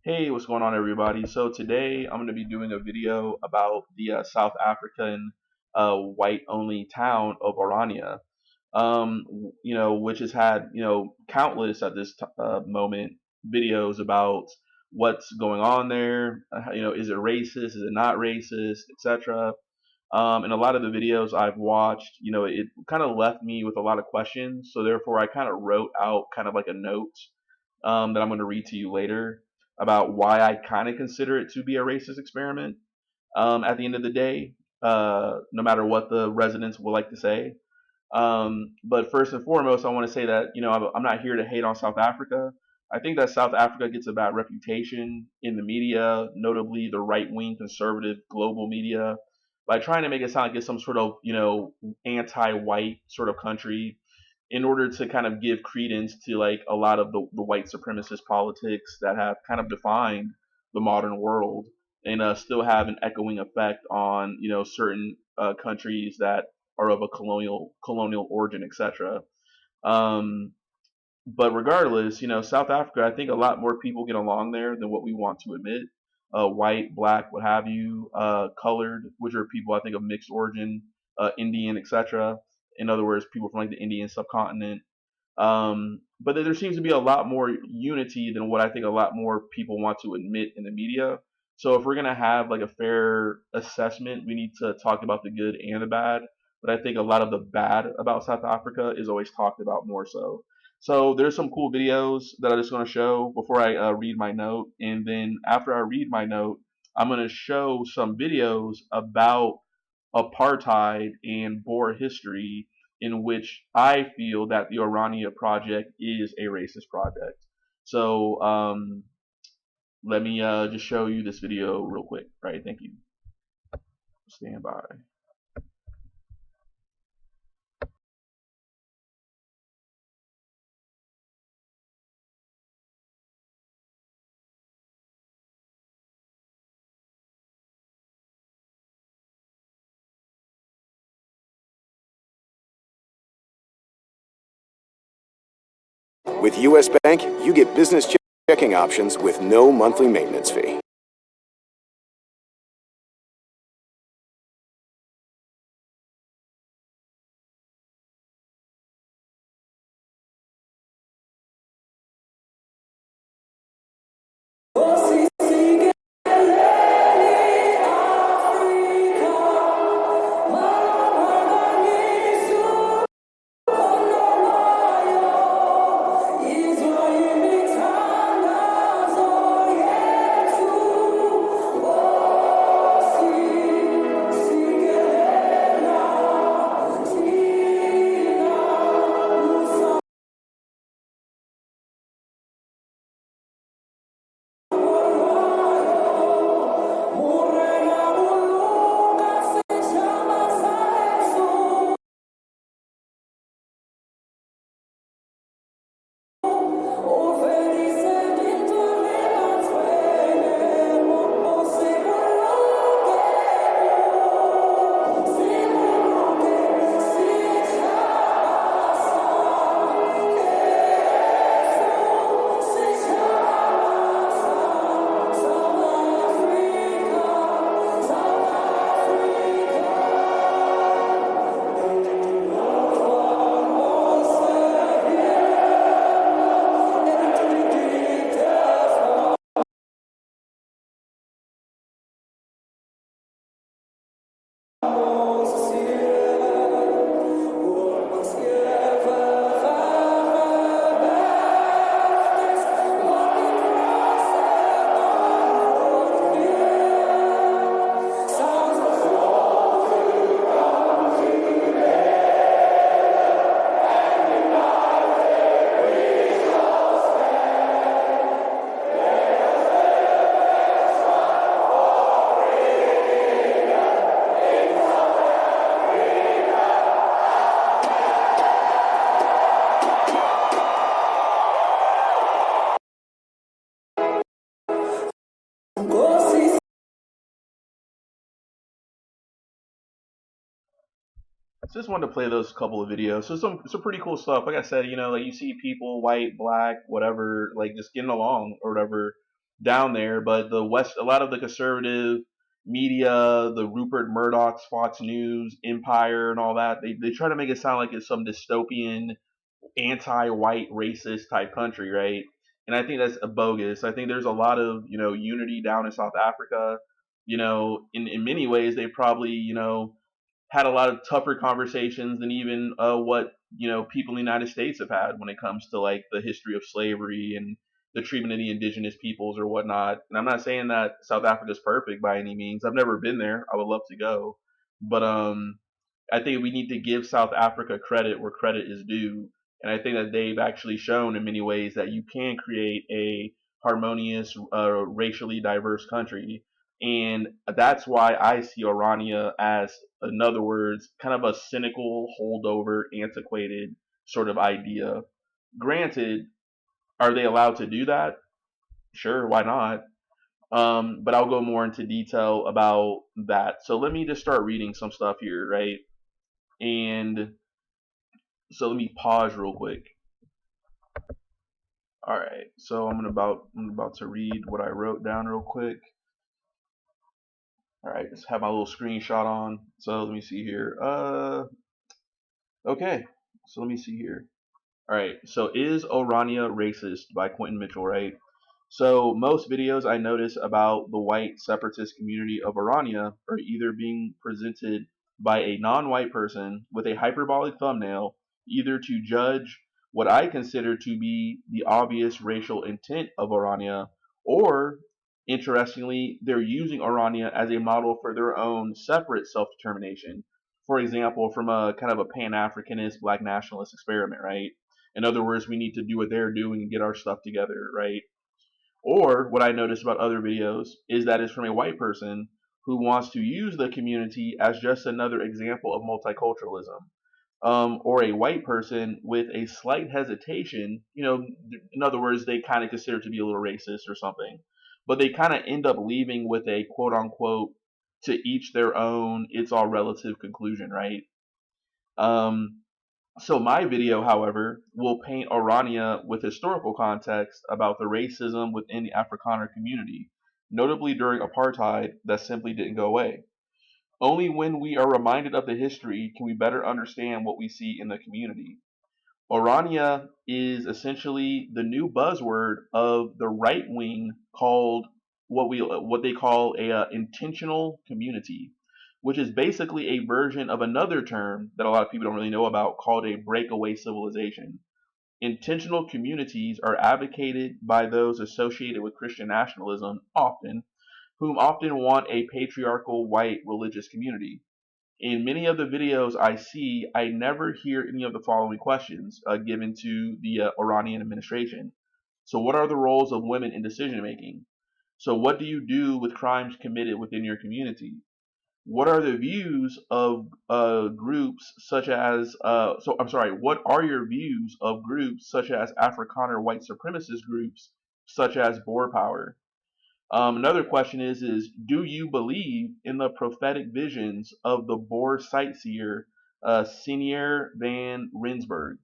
Hey, what's going on, everybody? So today I'm going to be doing a video about the South African white-only town of Orania, which has had countless at this moment videos about what's going on there. Is it racist? Is it not racist, etc. And a lot of the videos I've watched, it kind of left me with a lot of questions. So therefore, I kind of wrote out kind of like a note that I'm going to read to you later about why I kind of consider it to be a racist experiment. At the end of the day, no matter what the residents would like to say. But first and foremost, I want to say that I'm not here to hate on South Africa. I think that South Africa gets a bad reputation in the media, notably the right-wing conservative global media, by trying to make it sound like it's some sort of anti-white sort of country in order to kind of give credence to like a lot of the white supremacist politics that have kind of defined the modern world and still have an echoing effect on certain countries that are of a colonial origin, etc. Um, but regardless, South Africa, I think a lot more people get along there than what we want to admit. White, black, what have you, colored, which are people I think of mixed origin, Indian, etc. In other words, people from like the Indian subcontinent. But there seems to be a lot more unity than what I think a lot more people want to admit in the media. So if we're gonna have like a fair assessment, we need to talk about the good and the bad. But I think a lot of the bad about South Africa is always talked about more so. So there's some cool videos that I'm just gonna show before I read my note, and then after I read my note, I'm gonna show some videos about apartheid and Boer history in which I feel that the Orania project is a racist project. So let me just show you this video real quick. Right, thank you. Stand by. With US Bank, you get business checking options with no monthly maintenance fee. Just wanted to play those couple of videos. So some pretty cool stuff. Like I said, like you see people, white, black, whatever, like just getting along or whatever. down there, but the West, a lot of the conservative media, the Rupert Murdoch's Fox News empire and all that, they try to make it sound like it's some dystopian, anti-white, racist type country, right? And I think that's a bogus. I think there's a lot of unity down in South Africa. In many ways, they probably had a lot of tougher conversations than even what people in the United States have had when it comes to like the history of slavery and the treatment of the indigenous peoples or whatnot. And I'm not saying that South Africa is perfect by any means. I've never been there. I would love to go, but I think we need to give South Africa credit where credit is due. And I think that they've actually shown in many ways that you can create a harmonious, racially diverse country. And that's why I see Orania as, in other words, kind of a cynical, holdover, antiquated sort of idea. Granted, are they allowed to do that? Sure, why not? But I'll go more into detail about that. So let me just start reading some stuff here, right? And so let me pause real quick. All right, so I'm about to read what I wrote down real quick. All right, just have my little screenshot on. So let me see here. Okay. So let me see here. All right. So is Orania racist by Quentin Mitchell, right? So most videos I notice about the white separatist community of Orania are either being presented by a non-white person with a hyperbolic thumbnail, either to judge what I consider to be the obvious racial intent of Orania, or interestingly, they're using Orania as a model for their own separate self-determination. For example, from a kind of a pan-Africanist black nationalist experiment, right? In other words, we need to do what they're doing and get our stuff together, right? Or what I notice about other videos is that it's from a white person who wants to use the community as just another example of multiculturalism. Or a white person with a slight hesitation, in other words, they kind of consider it to be a little racist or something, but they kind of end up leaving with a quote unquote, to each their own, it's all relative conclusion, right? Um, so my video, however, will paint Orania with historical context about the racism within the Afrikaner community, notably during apartheid, that simply didn't go away. Only when we are reminded of the history can we better understand what we see in the community. Orania is essentially the new buzzword of the right wing, called what they call a intentional community, which is basically a version of another term that a lot of people don't really know about, called a breakaway civilization. Intentional communities are advocated by those associated with Christian nationalism, whom often want a patriarchal white religious community. In many of the videos I see, I never hear any of the following questions given to the Iranian administration. So, what are the roles of women in decision making? So, what do you do with crimes committed within your community? What are the views of groups such as, what are your views of groups such as Afrikaner white supremacist groups, such as Boer Power? Another question is do you believe in the prophetic visions of the Boer sightseer, Senior van Rensburg?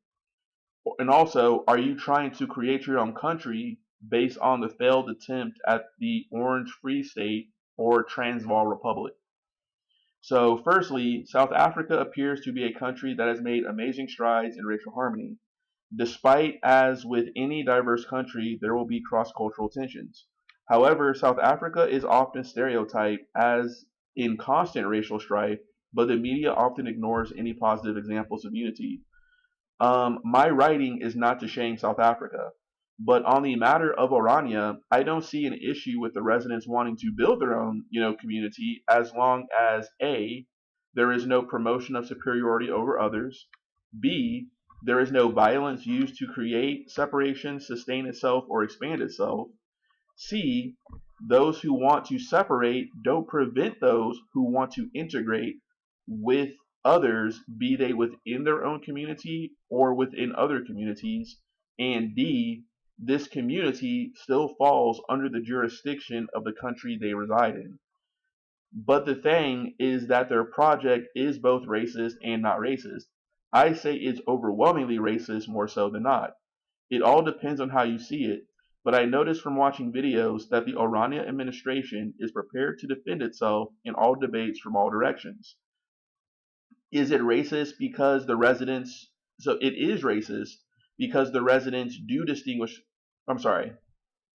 And also, are you trying to create your own country based on the failed attempt at the Orange Free State or Transvaal Republic? So, firstly, South Africa appears to be a country that has made amazing strides in racial harmony. Despite, as with any diverse country, there will be cross cultural tensions. However, South Africa is often stereotyped as in constant racial strife, but the media often ignores any positive examples of unity. My writing is not to shame South Africa, but on the matter of Orania, I don't see an issue with the residents wanting to build their own, community, as long as A, there is no promotion of superiority over others, B, there is no violence used to create separation, sustain itself, or expand itself, C, those who want to separate don't prevent those who want to integrate with others, be they within their own community or within other communities. And D, this community still falls under the jurisdiction of the country they reside in. But the thing is that their project is both racist and not racist. I say it's overwhelmingly racist more so than not. It all depends on how you see it. But I noticed from watching videos that the Orania administration is prepared to defend itself in all debates from all directions. Is it racist because the residents, so it is racist because the residents do distinguish, I'm sorry,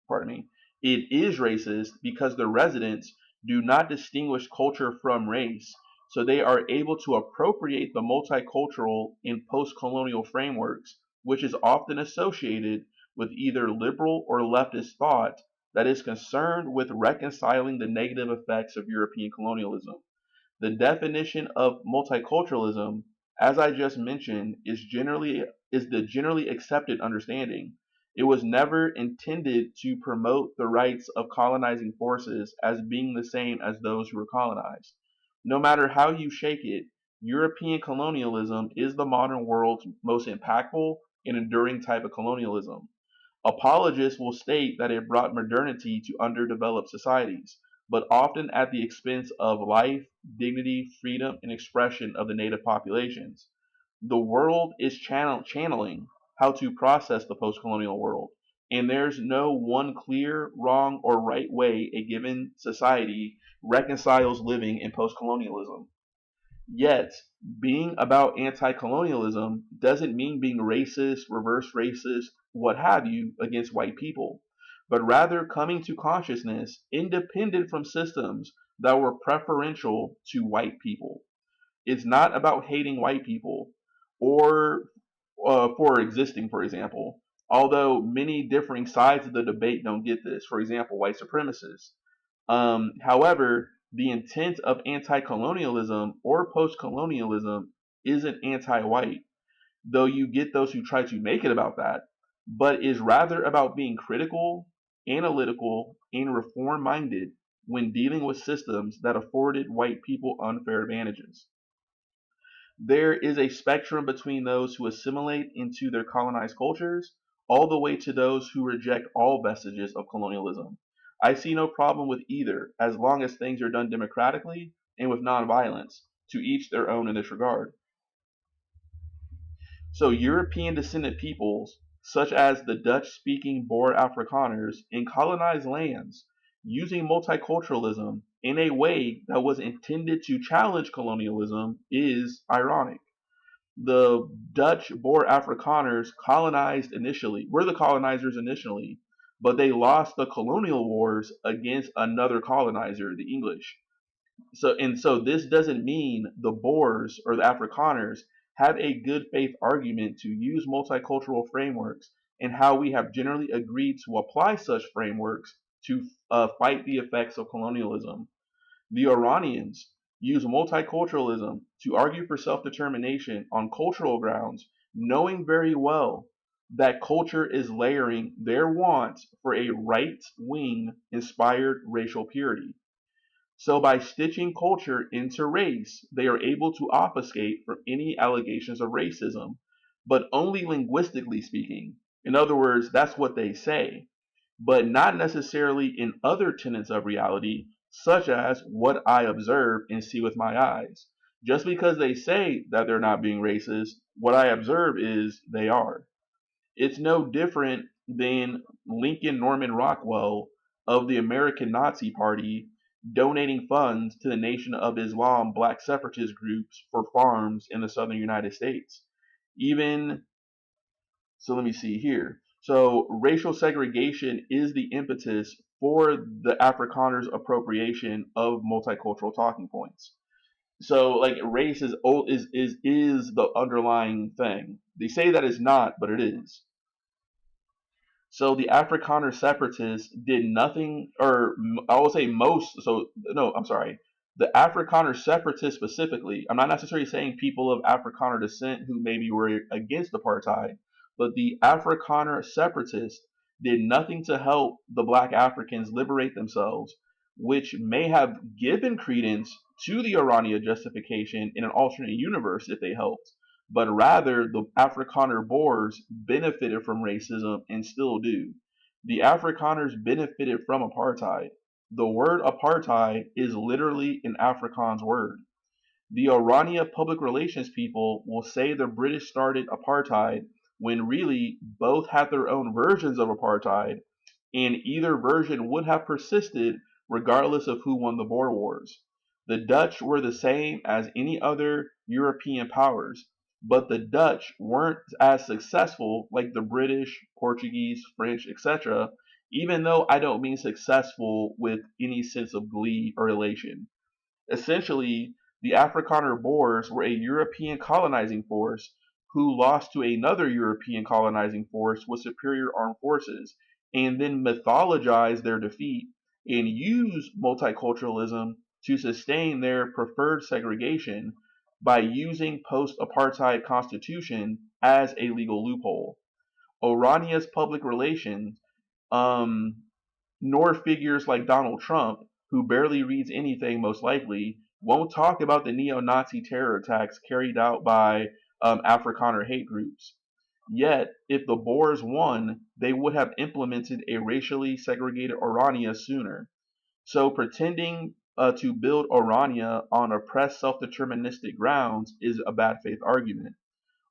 pardon me, it is racist because the residents do not distinguish culture from race, so they are able to appropriate the multicultural in post-colonial frameworks, which is often associated with either liberal or leftist thought that is concerned with reconciling the negative effects of European colonialism. The definition of multiculturalism, as I just mentioned, is the generally accepted understanding. It was never intended to promote the rights of colonizing forces as being the same as those who were colonized. No matter how you shake it, European colonialism is the modern world's most impactful and enduring type of colonialism. Apologists will state that it brought modernity to underdeveloped societies, but often at the expense of life, dignity, freedom, and expression of the native populations. The world is channeling how to process the post colonial world, and there's no one clear, wrong, or right way a given society reconciles living in post colonialism. Yet, being about anti colonialism doesn't mean being racist, reverse racist, what have you, against white people, but rather coming to consciousness independent from systems that were preferential to white people. It's not about hating white people or for existing, for example, although many differing sides of the debate don't get this. For example, white supremacists. However, the intent of anti colonialism or post colonialism isn't anti white, though you get those who try to make it about that, but is rather about being critical, analytical, and reform minded when dealing with systems that afforded white people unfair advantages. There is a spectrum between those who assimilate into their colonized cultures, all the way to those who reject all vestiges of colonialism. I see no problem with either, as long as things are done democratically and with nonviolence, to each their own in this regard. So, European descendant peoples, such as the Dutch speaking Boer Afrikaners, in colonized lands, using multiculturalism in a way that was intended to challenge colonialism, is ironic. The Dutch Boer Afrikaners were the colonizers initially, but they lost the colonial wars against another colonizer, the English. So this doesn't mean the Boers or the Afrikaners have a good faith argument to use multicultural frameworks and how we have generally agreed to apply such frameworks to fight the effects of colonialism. The Oranians use multiculturalism to argue for self determination on cultural grounds, knowing very well that culture is layering their want for a right wing inspired racial purity. So, by stitching culture into race, they are able to obfuscate from any allegations of racism, but only linguistically speaking. In other words, that's what they say, but not necessarily in other tenets of reality, such as what I observe and see with my eyes. Just because they say that they're not being racist, what I observe is they are. It's no different than Lincoln Norman Rockwell of the American Nazi Party donating funds to the Nation of Islam black separatist groups for farms in the southern United States. Even so, let me see here. So, racial segregation is the impetus for the Afrikaners' appropriation of multicultural talking points. So, like, race is the underlying thing. They say that it's not, but it is. So the Afrikaner separatists did nothing, or I will say most. So no, I'm sorry. The Afrikaner separatists specifically. I'm not necessarily saying people of Afrikaner descent who maybe were against apartheid, but the Afrikaner separatists did nothing to help the Black Africans liberate themselves, which may have given credence to the Orania justification in an alternate universe if they helped, but rather the Afrikaner Boers benefited from racism and still do. The Afrikaners benefited from apartheid. The word apartheid is literally an Afrikaans word. The Orania public relations people will say the British started apartheid when really both had their own versions of apartheid, and either version would have persisted regardless of who won the Boer Wars. The Dutch were the same as any other European powers, but the Dutch weren't as successful like the British, Portuguese, French, etc., even though I don't mean successful with any sense of glee or elation. Essentially, the Afrikaner Boers were a European colonizing force who lost to another European colonizing force with superior armed forces, and then mythologized their defeat and used multiculturalism to sustain their preferred segregation by using post-apartheid constitution as a legal loophole. Orania's public relations um, nor figures like Donald Trump, who barely reads anything most likely, won't talk about the neo Nazi terror attacks carried out by Afrikaner hate groups. Yet, if the Boers won, they would have implemented a racially segregated Orania sooner. So, pretending to build Orania on oppressed self deterministic grounds is a bad faith argument.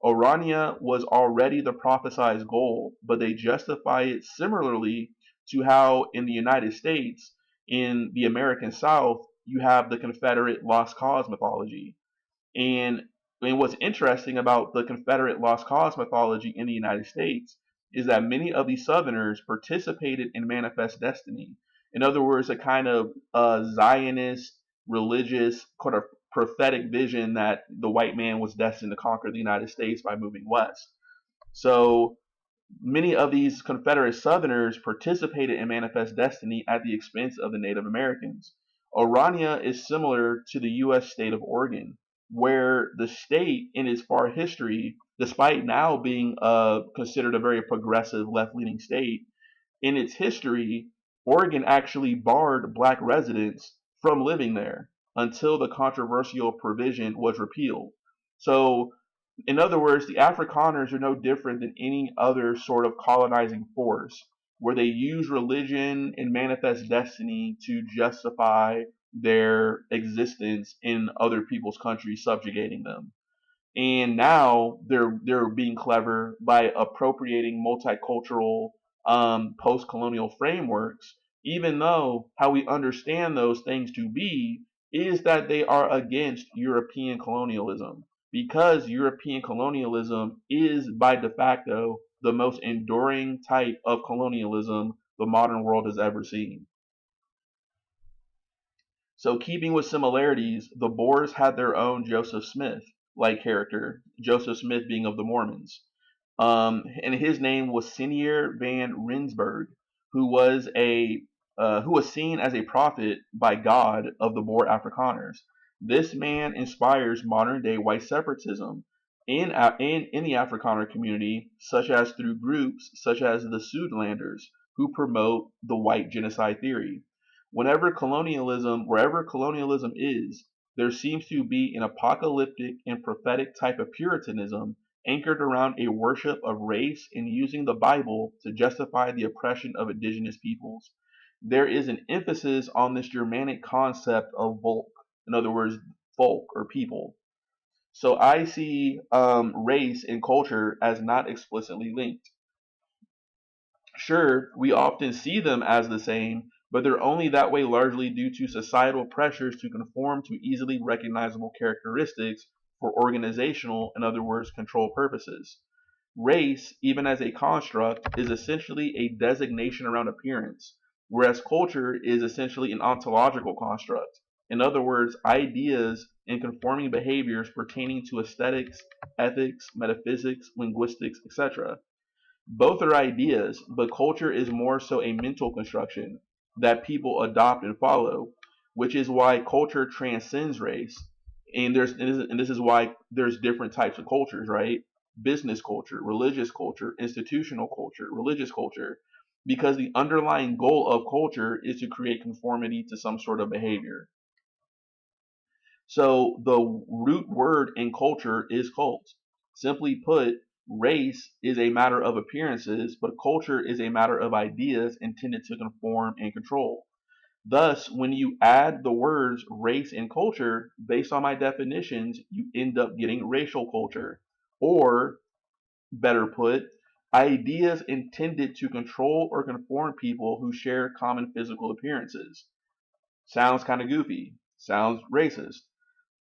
Orania was already the prophesized goal, but they justify it similarly to how in the United States, in the American South, you have the Confederate lost cause mythology. And, and what's interesting about the Confederate lost cause mythology in the United States is that many of these Southerners participated in Manifest Destiny. In other words, a kind of Zionist, religious, kind of prophetic vision that the white man was destined to conquer the United States by moving west. So many of these Confederate Southerners participated in Manifest Destiny at the expense of the Native Americans. Orania is similar to the U.S. state of Oregon, where the state, in its far history, despite now being considered a very progressive left-leaning state, in its history, Oregon actually barred black residents from living there until the controversial provision was repealed. So, in other words, the Afrikaners are no different than any other sort of colonizing force where they use religion and manifest destiny to justify their existence in other people's countries, subjugating them. And now they're being clever by appropriating multicultural post-colonial frameworks, even though how we understand those things to be is that they are against European colonialism, because European colonialism is by de facto the most enduring type of colonialism the modern world has ever seen. So, keeping with similarities, the Boers had their own Joseph Smith like character, Joseph Smith being of the Mormons. And his name was Senior van Rensburg, who was a who was seen as a prophet by God of the Boer Afrikaners. This man inspires modern day white separatism in the Afrikaner community, such as through groups such as the Suidlanders, who promote the white genocide theory. Wherever colonialism is, there seems to be an apocalyptic and prophetic type of Puritanism anchored around a worship of race and using the Bible to justify the oppression of indigenous peoples. There is an emphasis on this Germanic concept of Volk, in other words, folk or people. So I see race and culture as not explicitly linked. Sure, we often see them as the same, but they're only that way largely due to societal pressures to conform to easily recognizable characteristics for organizational, in other words, control purposes. Race, even as a construct, is essentially a designation around appearance, whereas culture is essentially an ontological construct. In other words, ideas and conforming behaviors pertaining to aesthetics, ethics, metaphysics, linguistics, etc. Both are ideas, but culture is more so a mental construction that people adopt and follow, which is why culture transcends race. And this is why there's different types of cultures, right? Business culture, religious culture, institutional culture, religious culture, because the underlying goal of culture is to create conformity to some sort of behavior. So the root word in culture is cult. Simply put, race is a matter of appearances, but culture is a matter of ideas intended to conform and control. Thus, when you add the words race and culture, based on my definitions, you end up getting racial culture. Or, better put, ideas intended to control or conform people who share common physical appearances. Sounds kind of goofy, sounds racist.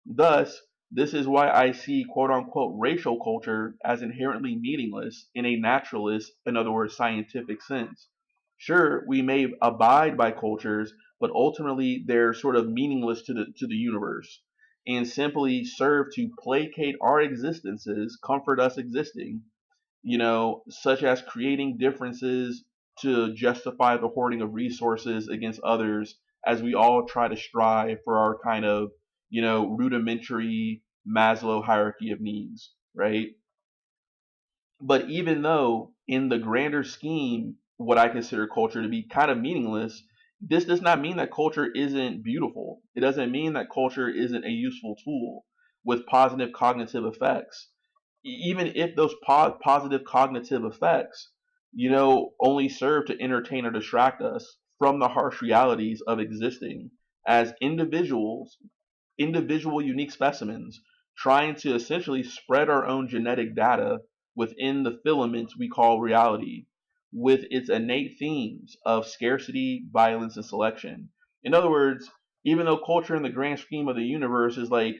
Thus, this is why I see quote unquote racial culture as inherently meaningless in a naturalist, in other words, scientific sense. Sure, we may abide by cultures, but ultimately they're sort of meaningless to the universe and simply serve to placate our existences, comfort us existing, such as creating differences to justify the hoarding of resources against others as we all try to strive for our kind of, rudimentary Maslow hierarchy of needs, right? But even though in the grander scheme, what I consider culture to be kind of meaningless, this does not mean that culture isn't beautiful. It doesn't mean that culture isn't a useful tool with positive cognitive effects. Even if those positive cognitive effects, only serve to entertain or distract us from the harsh realities of existing as individual unique specimens trying to essentially spread our own genetic data within the filaments we call reality, with its innate themes of scarcity, violence, and selection. In other words, even though culture in the grand scheme of the universe is like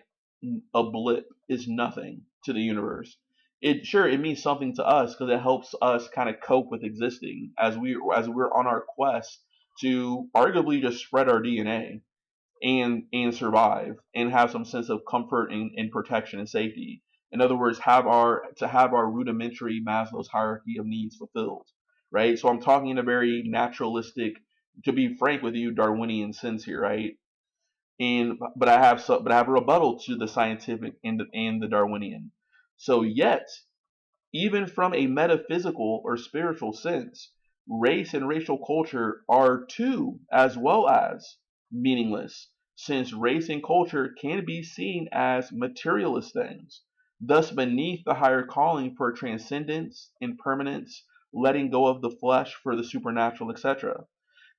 a blip, is nothing to the universe. It means something to us because it helps us kind of cope with existing as we're on our quest to arguably just spread our DNA and survive and have some sense of comfort and protection and safety. In other words, have our rudimentary Maslow's hierarchy of needs fulfilled. Right? So I'm talking in a very naturalistic, to be frank with you, Darwinian sense here, right? But I have a rebuttal to the scientific and the Darwinian. So yet even from a metaphysical or spiritual sense, race and racial culture are too, as well as, meaningless, since race and culture can be seen as materialist things, thus beneath the higher calling for transcendence, impermanence, letting go of the flesh for the supernatural, etc.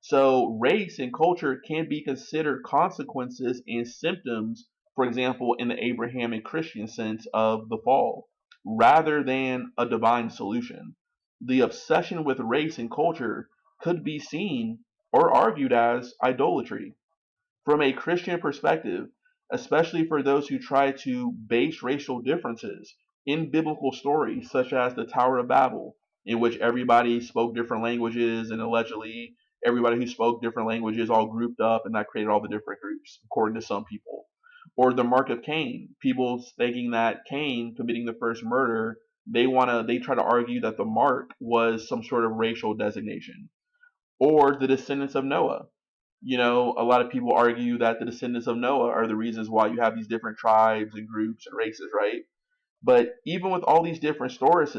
So race and culture can be considered consequences and symptoms, for example, in the Abrahamic Christian sense of the fall, rather than a divine solution. The obsession with race and culture could be seen or argued as idolatry. From a Christian perspective, especially for those who try to base racial differences in biblical stories such as the Tower of Babel, in which everybody spoke different languages and allegedly everybody who spoke different languages all grouped up and that created all the different groups, according to some people. Or the mark of Cain, people thinking that Cain committing the first murder, they try to argue that the mark was some sort of racial designation. Or the descendants of Noah, a lot of people argue that the descendants of Noah are the reasons why you have these different tribes and groups and races, right? But even with all these different stories,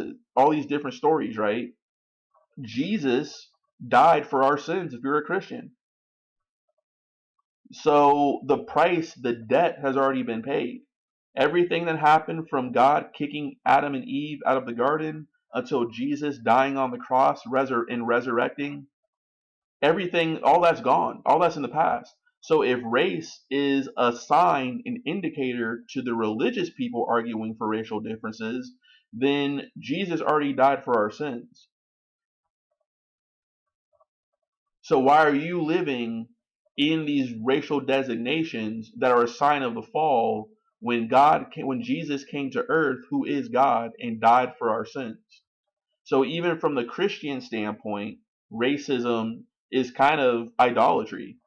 right? Jesus died for our sins if you're a Christian. So the price, the debt has already been paid. Everything that happened from God kicking Adam and Eve out of the garden until Jesus dying on the cross and resurrecting, everything, all that's gone, all that's in the past. So if race is a sign, an indicator to the religious people arguing for racial differences, then Jesus already died for our sins. So why are you living in these racial designations that are a sign of the fall when Jesus came to earth, who is God, and died for our sins? So even from the Christian standpoint, racism is kind of idolatry.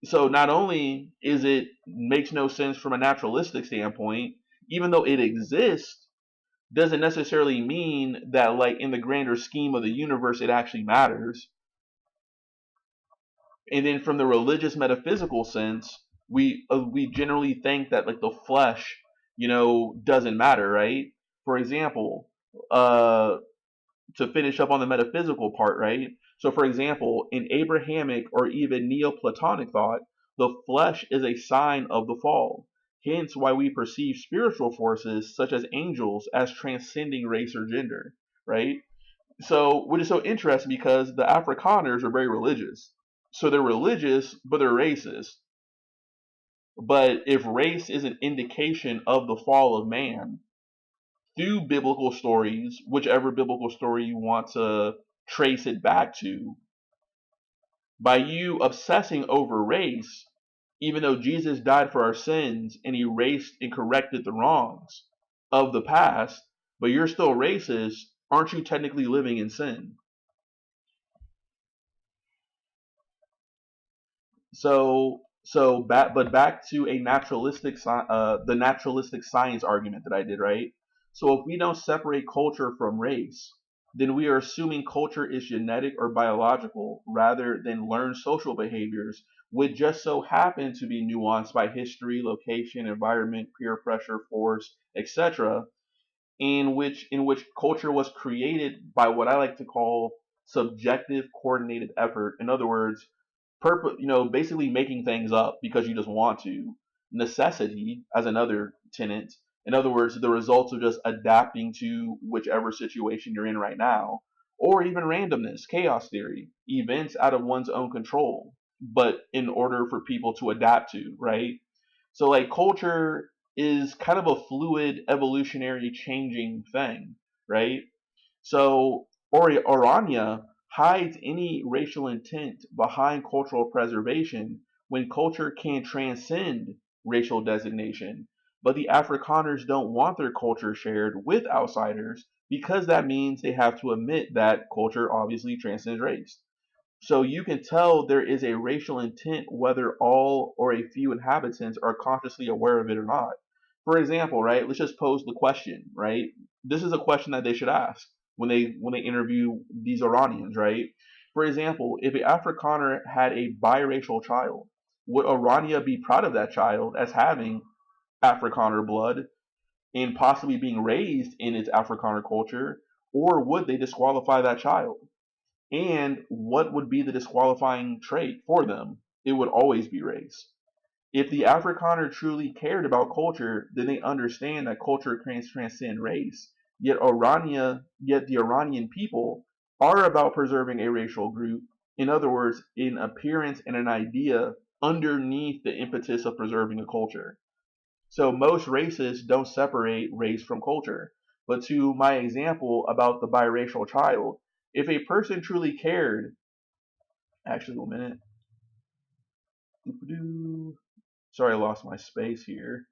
So not only is it makes no sense from a naturalistic standpoint, even though it exists, doesn't necessarily mean that like in the grander scheme of the universe it actually matters. And then from the religious metaphysical sense, we generally think that like the flesh, doesn't matter, right? For example, to finish up on the metaphysical part, right? So, for example, in Abrahamic or even Neoplatonic thought, the flesh is a sign of the fall. Hence, why we perceive spiritual forces such as angels as transcending race or gender, right? So, which is so interesting because the Afrikaners are very religious. So they're religious, but they're racist. But if race is an indication of the fall of man, through biblical stories, whichever biblical story you want to trace it back to, by you obsessing over race, even though Jesus died for our sins and erased and corrected the wrongs of the past, but you're still racist, aren't you technically living in sin? Back to a the naturalistic science argument that I did, right? So if we don't separate culture from race, then we are assuming culture is genetic or biological rather than learned social behaviors, which just so happen to be nuanced by history, location, environment, peer pressure, force, etc., in which culture was created by what I like to call subjective coordinated effort. In other words, basically making things up because you just want to. Necessity as another tenant. In other words, the results of just adapting to whichever situation you're in right now, or even randomness, chaos theory, events out of one's own control, but in order for people to adapt to, right? So like culture is kind of a fluid, evolutionary, changing thing, right? So Orania hides any racial intent behind cultural preservation when culture can transcend racial designation. But the Afrikaners don't want their culture shared with outsiders because that means they have to admit that culture obviously transcends race. So you can tell there is a racial intent whether all or a few inhabitants are consciously aware of it or not. For example, right, let's just pose the question, right? This is a question that they should ask when they interview these Iranians, right? For example, if an Afrikaner had a biracial child, would Orania be proud of that child as having Afrikaner blood and possibly being raised in its Afrikaner culture, or would they disqualify that child? And what would be the disqualifying trait for them? It would always be race. If the Afrikaner truly cared about culture, then they understand that culture can transcend race. Yet the Iranian people are about preserving a racial group. In other words, an appearance and an idea underneath the impetus of preserving a culture. So most racists don't separate race from culture. But to my example about the biracial child, if a person truly cared, actually, 1 minute. Sorry, I lost my space here.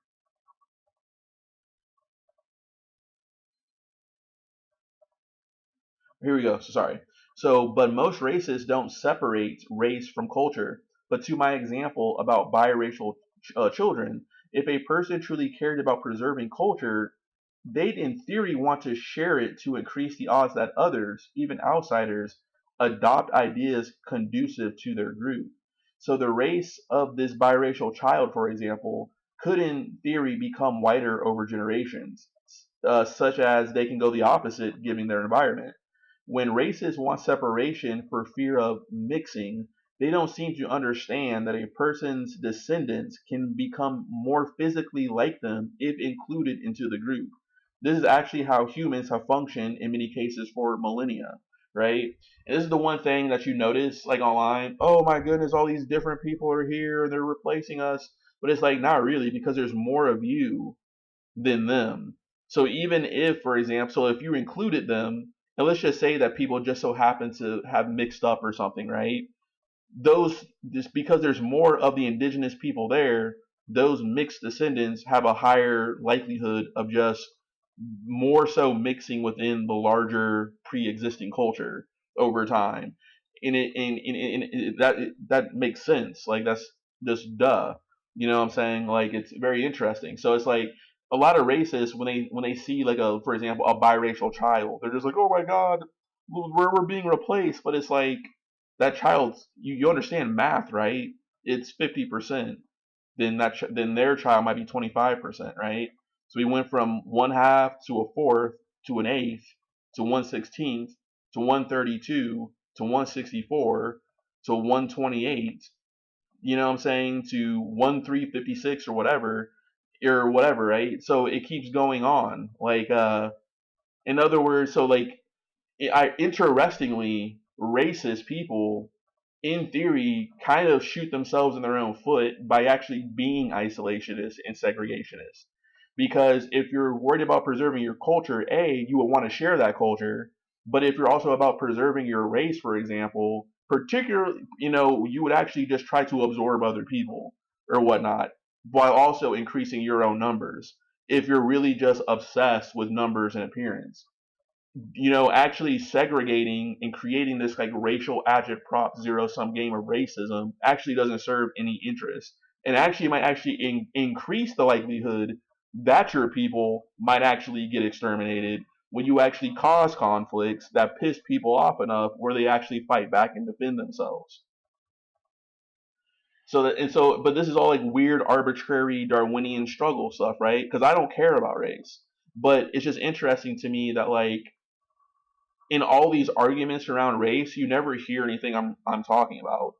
Here we go. So sorry. But most racists don't separate race from culture. But to my example about biracial children, if a person truly cared about preserving culture, they'd in theory want to share it to increase the odds that others, even outsiders, adopt ideas conducive to their group. So the race of this biracial child, for example, could in theory become whiter over generations, such as they can go the opposite given their environment. When racists want separation for fear of mixing, they don't seem to understand that a person's descendants can become more physically like them if included into the group. This is actually how humans have functioned in many cases for millennia, right? And this is the one thing that you notice, like online. Oh my goodness, all these different people are here and they're replacing us. But it's like, not really, because there's more of you than them. So even if, for example, so if you included them, and let's just say that people just so happen to have mixed up or something, right? Those, just because there's more of the indigenous people there, those mixed descendants have a higher likelihood of just more so mixing within the larger pre-existing culture over time. That makes sense. Like that's just duh. You know what I'm saying? Like it's very interesting. So it's like a lot of racists when they see like a, for example, a biracial child, they're just like, oh my god, we're being replaced. But it's like that child, you understand math, right? It's 50%. Then their child might be 25%, right? So we went from one half to a fourth to an eighth to 1/16th to 132 to 164 to 128. You know what I'm saying? To 1/356 or whatever, right? So it keeps going on. Like in other words, so like interestingly, racist people, in theory, kind of shoot themselves in their own foot by actually being isolationists and segregationists. Because if you're worried about preserving your culture, A, you would want to share that culture. But if you're also about preserving your race, for example, particularly, you would actually just try to absorb other people or whatnot while also increasing your own numbers. If you're really just obsessed with numbers and appearance, actually segregating and creating this like racial agitprop zero sum game of racism actually doesn't serve any interest, and actually might actually increase the likelihood that your people might actually get exterminated when you actually cause conflicts that piss people off enough where they actually fight back and defend themselves. But this is all like weird, arbitrary Darwinian struggle stuff, right? Because I don't care about race, but it's just interesting to me that like in all these arguments around race, you never hear anything I'm talking about.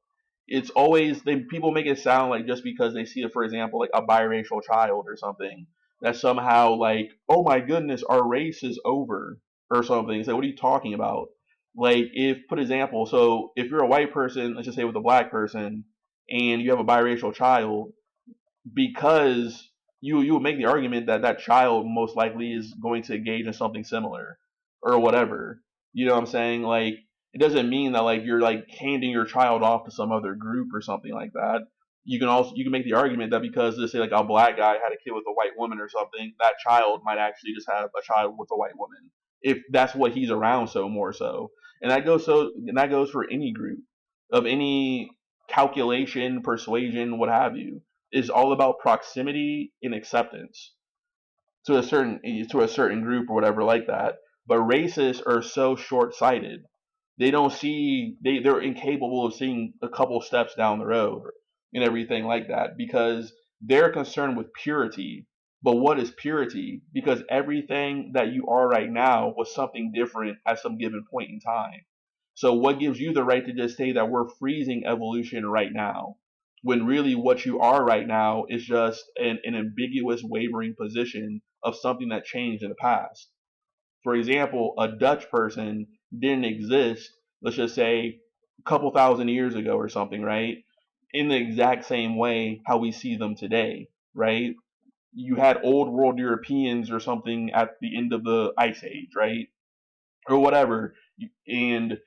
It's always people make it sound like just because they see it, for example, like a biracial child or something, that somehow like, oh my goodness, our race is over or something. It's like, what are you talking about? Like, if, put example, so if you're a white person, let's just say with a black person, and you have a biracial child, because you would make the argument that that child most likely is going to engage in something similar or whatever. You know what I'm saying? Like, it doesn't mean that like you're like handing your child off to some other group or something like that. You can make the argument that because let's say like a black guy had a kid with a white woman or something, that child might actually just have a child with a white woman if that's what he's around, so more so. And that goes for any group of any calculation, persuasion, what have you, is all about proximity and acceptance to a certain group or whatever like that. But racists are so short sighted. They don't see they're incapable of seeing a couple steps down the road and everything like that because they're concerned with purity. But what is purity? Because everything that you are right now was something different at some given point in time. So what gives you the right to just say that we're freezing evolution right now? When really what you are right now is just an ambiguous wavering position of something that changed in the past. For example, a Dutch person didn't exist, let's just say, a couple thousand years ago or something, right? In the exact same way how we see them today, right? You had old world Europeans or something at the end of the Ice Age, right? Or whatever. And,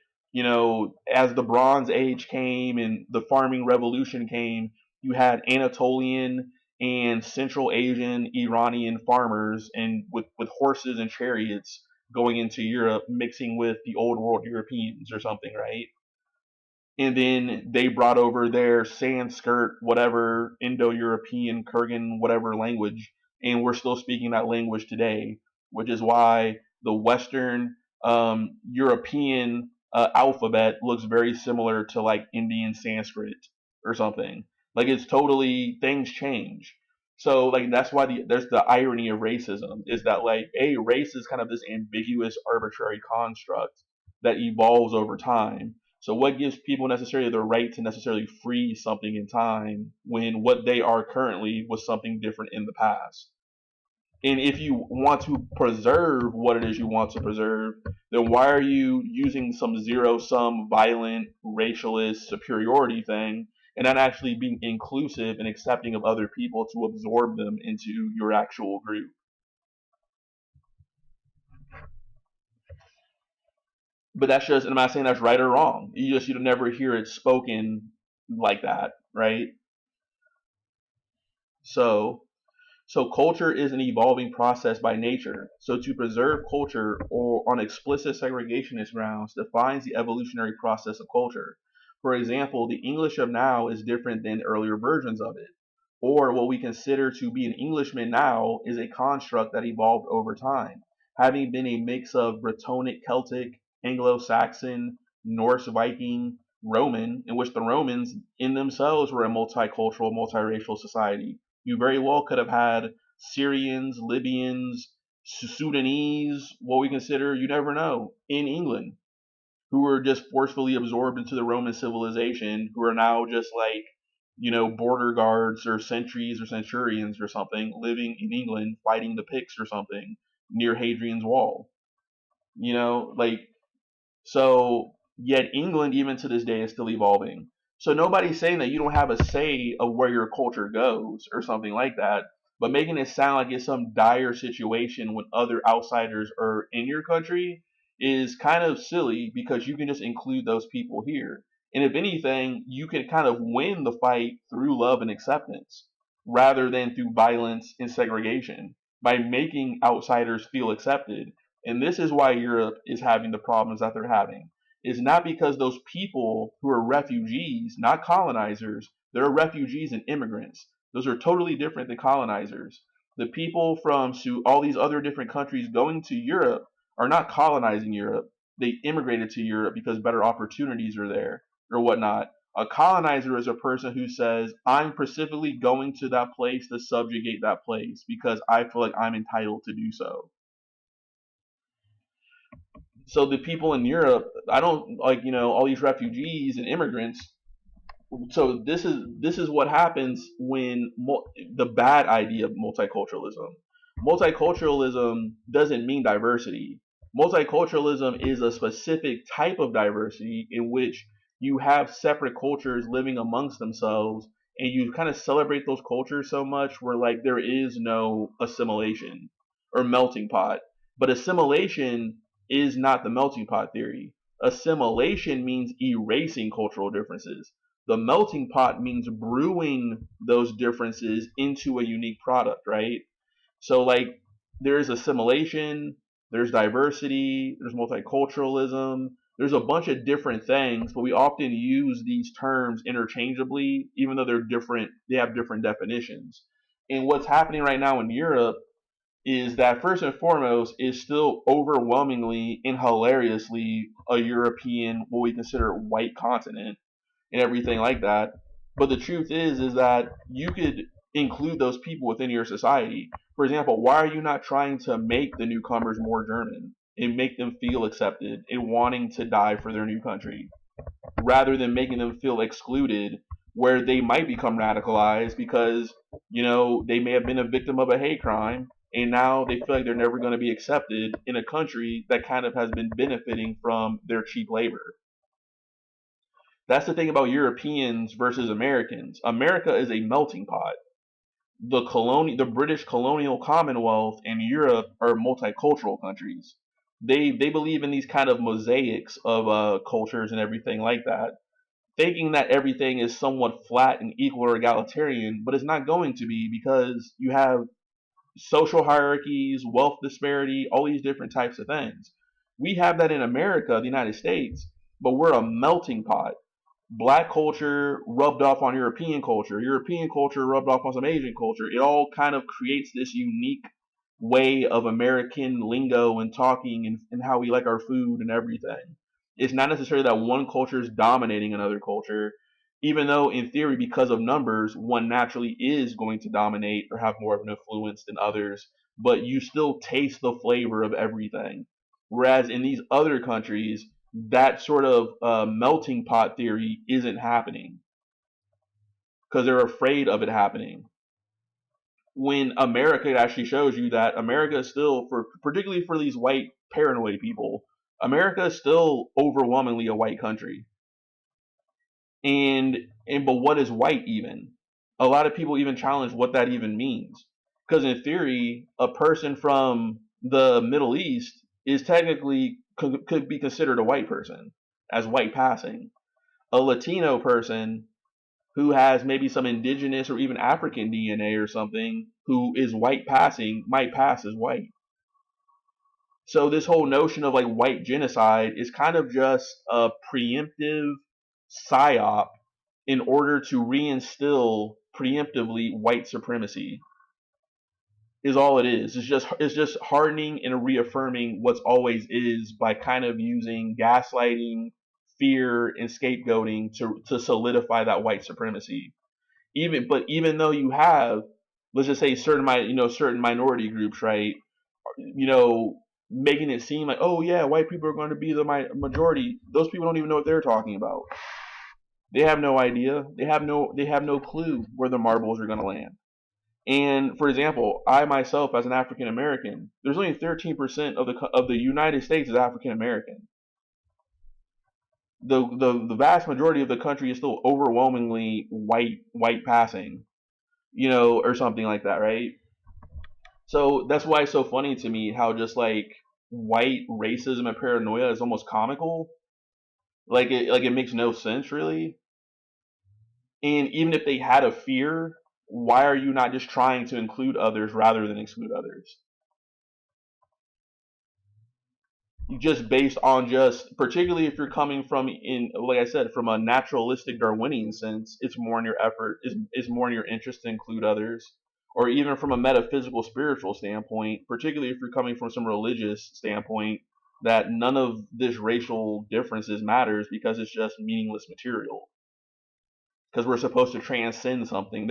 as the Bronze Age came and the farming revolution came, you had Anatolian and Central Asian Iranian farmers and with horses and chariots going into Europe, mixing with the old world Europeans or something, right? And then they brought over their Sanskrit, whatever Indo-European, Kurgan, whatever language, and we're still speaking that language today, which is why the Western European alphabet looks very similar to like Indian Sanskrit or something. Like it's totally things change. So like that's why there's the irony of racism is that like a race is kind of this ambiguous, arbitrary construct that evolves over time. So what gives people necessarily the right to necessarily freeze something in time when what they are currently was something different in the past? And if you want to preserve what it is you want to preserve, then why are you using some zero sum violent racialist superiority thing and not actually being inclusive and accepting of other people to absorb them into your actual group? But that's just, and I'm not saying that's right or wrong. You never hear it spoken like that, right? So So culture is an evolving process by nature. So to preserve culture or on explicit segregationist grounds defines the evolutionary process of culture. For example, the English of now is different than earlier versions of it. Or what we consider to be an Englishman now is a construct that evolved over time, having been a mix of Brittonic Celtic, Anglo-Saxon, Norse Viking, Roman, in which the Romans in themselves were a multicultural, multiracial society. You very well could have had Syrians, Libyans, Sudanese, what we consider, you never know, in England, who were just forcefully absorbed into the Roman civilization, who are now just like, border guards or sentries or centurions or something living in England fighting the Picts or something near Hadrian's Wall. Like, so, yet England, even to this day, is still evolving. So nobody's saying that you don't have a say of where your culture goes or something like that. but making it sound like it's some dire situation when other outsiders are in your country is kind of silly because you can just include those people here. And if anything, you can kind of win the fight through love and acceptance rather than through violence and segregation by making outsiders feel accepted. And this is why Europe is having the problems that they're having. It's not because those people who are refugees, not colonizers, they're refugees and immigrants. Those are totally different than colonizers. The people from all these other different countries going to Europe are not colonizing Europe. They immigrated to Europe because better opportunities are there or whatnot. A colonizer is a person who says, I'm specifically going to that place to subjugate that place because I feel like I'm entitled to do so. So the people in Europe, I don't like, all these refugees and immigrants. So this is what happens when the bad idea of multiculturalism. Multiculturalism doesn't mean diversity. Multiculturalism is a specific type of diversity in which you have separate cultures living amongst themselves, and you kind of celebrate those cultures so much where like there is no assimilation or melting pot. But assimilation is not the melting pot theory. Assimilation means erasing cultural differences. The melting pot means brewing those differences into a unique product, right? So like there's assimilation, there's diversity, there's multiculturalism, there's a bunch of different things, but we often use these terms interchangeably, even though they're different, they have different definitions. And what's happening right now in Europe is that first and foremost is still overwhelmingly and hilariously a European, what we consider white continent and everything like that. But the truth is that you could include those people within your society. For example, why are you not trying to make the newcomers more German and make them feel accepted and wanting to die for their new country, rather than making them feel excluded, where they might become radicalized because they may have been a victim of a hate crime and now they feel like they're never going to be accepted in a country that kind of has been benefiting from their cheap labor. That's the thing about Europeans versus Americans. America is a melting pot. The British colonial Commonwealth and Europe are multicultural countries. They believe in these kind of mosaics of cultures and everything like that, thinking that everything is somewhat flat and equal or egalitarian, but it's not going to be because you have social hierarchies, wealth disparity, all these different types of things. We have that in America, the United States, but we're a melting pot. Black culture rubbed off on European culture rubbed off on some Asian culture. It all kind of creates this unique way of American lingo and talking and how we like our food and everything. It's not necessarily that one culture is dominating another culture, even though in theory, because of numbers, one naturally is going to dominate or have more of an influence than others, but you still taste the flavor of everything. Whereas in these other countries, that sort of melting pot theory isn't happening because they're afraid of it happening. When America actually shows you that America is still, particularly for these white paranoid people, America is still overwhelmingly a white country. But what is white even? A lot of people even challenge what that even means. Because in theory, a person from the Middle East is technically could be considered a white person as white passing. A Latino person who has maybe some indigenous or even African DNA or something who is white passing might pass as white. So this whole notion of like white genocide is kind of just a preemptive psyop in order to reinstill preemptively white supremacy is all it is. It's just hardening and reaffirming what's always is by kind of using gaslighting, fear, and scapegoating to solidify that white supremacy. Even though you have, let's just say certain minority groups, right? You know, making it seem like, oh yeah, white people are going to be the majority. Those people don't even know what they're talking about. They have no idea. They have no clue where the marbles are going to land. And for example, I myself, as an African American, there's only 13% of the United States is African American. The vast majority of the country is still overwhelmingly white passing, or something like that, right? So that's why it's so funny to me how just like white racism and paranoia is almost comical. Like it makes no sense really. And even if they had a fear, why are you not just trying to include others rather than exclude others? Just based on just particularly if you're coming from in like I said from a naturalistic Darwinian sense, it's more in your effort is more in your interest to include others, or even from a metaphysical spiritual standpoint, particularly if you're coming from some religious standpoint, that none of this racial differences matters because it's just meaningless material. Because we're supposed to transcend something.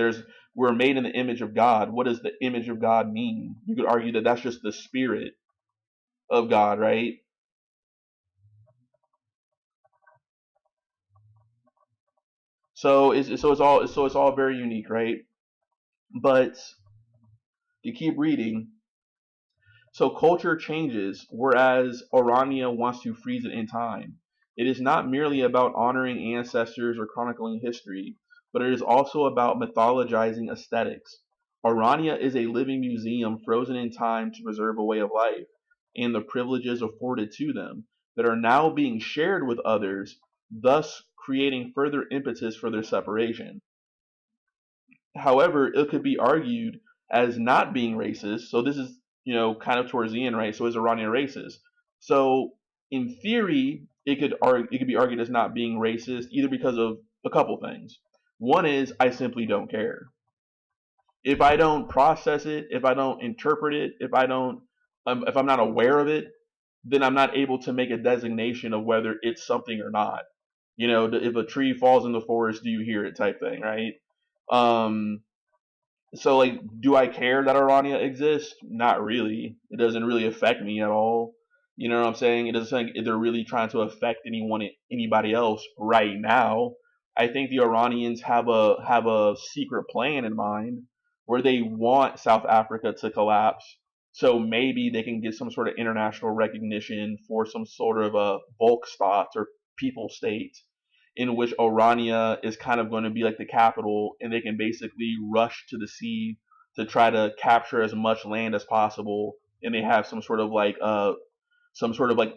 We're made in the image of God. What does the image of God mean? You could argue that that's just the spirit of God, right? So it's all very unique, right? But to keep reading, so culture changes, whereas Orania wants to freeze it in time. It is not merely about honoring ancestors or chronicling history, but it is also about mythologizing aesthetics. Orania is a living museum frozen in time to preserve a way of life and the privileges afforded to them that are now being shared with others, thus creating further impetus for their separation. However, it could be argued as not being racist. So this is, kind of towards the end, right? So is Iranian racist? So in theory, it could be argued as not being racist either because of a couple things. One is I simply don't care. If I don't process it, if I don't interpret it, if I'm not aware of it, then I'm not able to make a designation of whether it's something or not. If a tree falls in the forest, do you hear it? Type thing, right? Um, So like, do I care that Arania exists? Not really. It doesn't really affect me at all. You know what I'm saying? It doesn't think they're really trying to affect anybody else right now. I think the Iranians have a secret plan in mind where they want South Africa to collapse. So maybe they can get some sort of international recognition for some sort of a Volksstaat or people state in which Orania is kind of going to be like the capital, and they can basically rush to the sea to try to capture as much land as possible, and they have some sort of like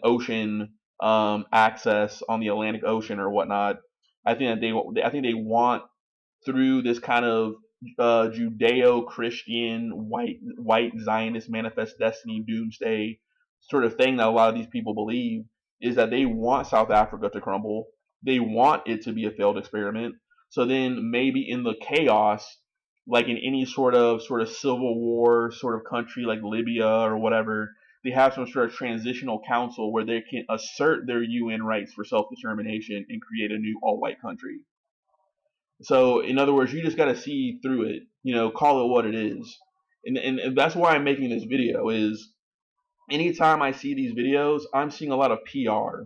ocean access on the Atlantic Ocean or whatnot. I think they want through this kind of Judeo-Christian white Zionist manifest destiny doomsday sort of thing that a lot of these people believe is that they want South Africa to crumble. They want it to be a failed experiment. So then maybe in the chaos, like in any sort of civil war sort of country like Libya or whatever, they have some sort of transitional council where they can assert their UN rights for self determination and create a new all white country. So in other words, you just got to see through it, call it what it is. And that's why I'm making this video is anytime I see these videos, I'm seeing a lot of PR.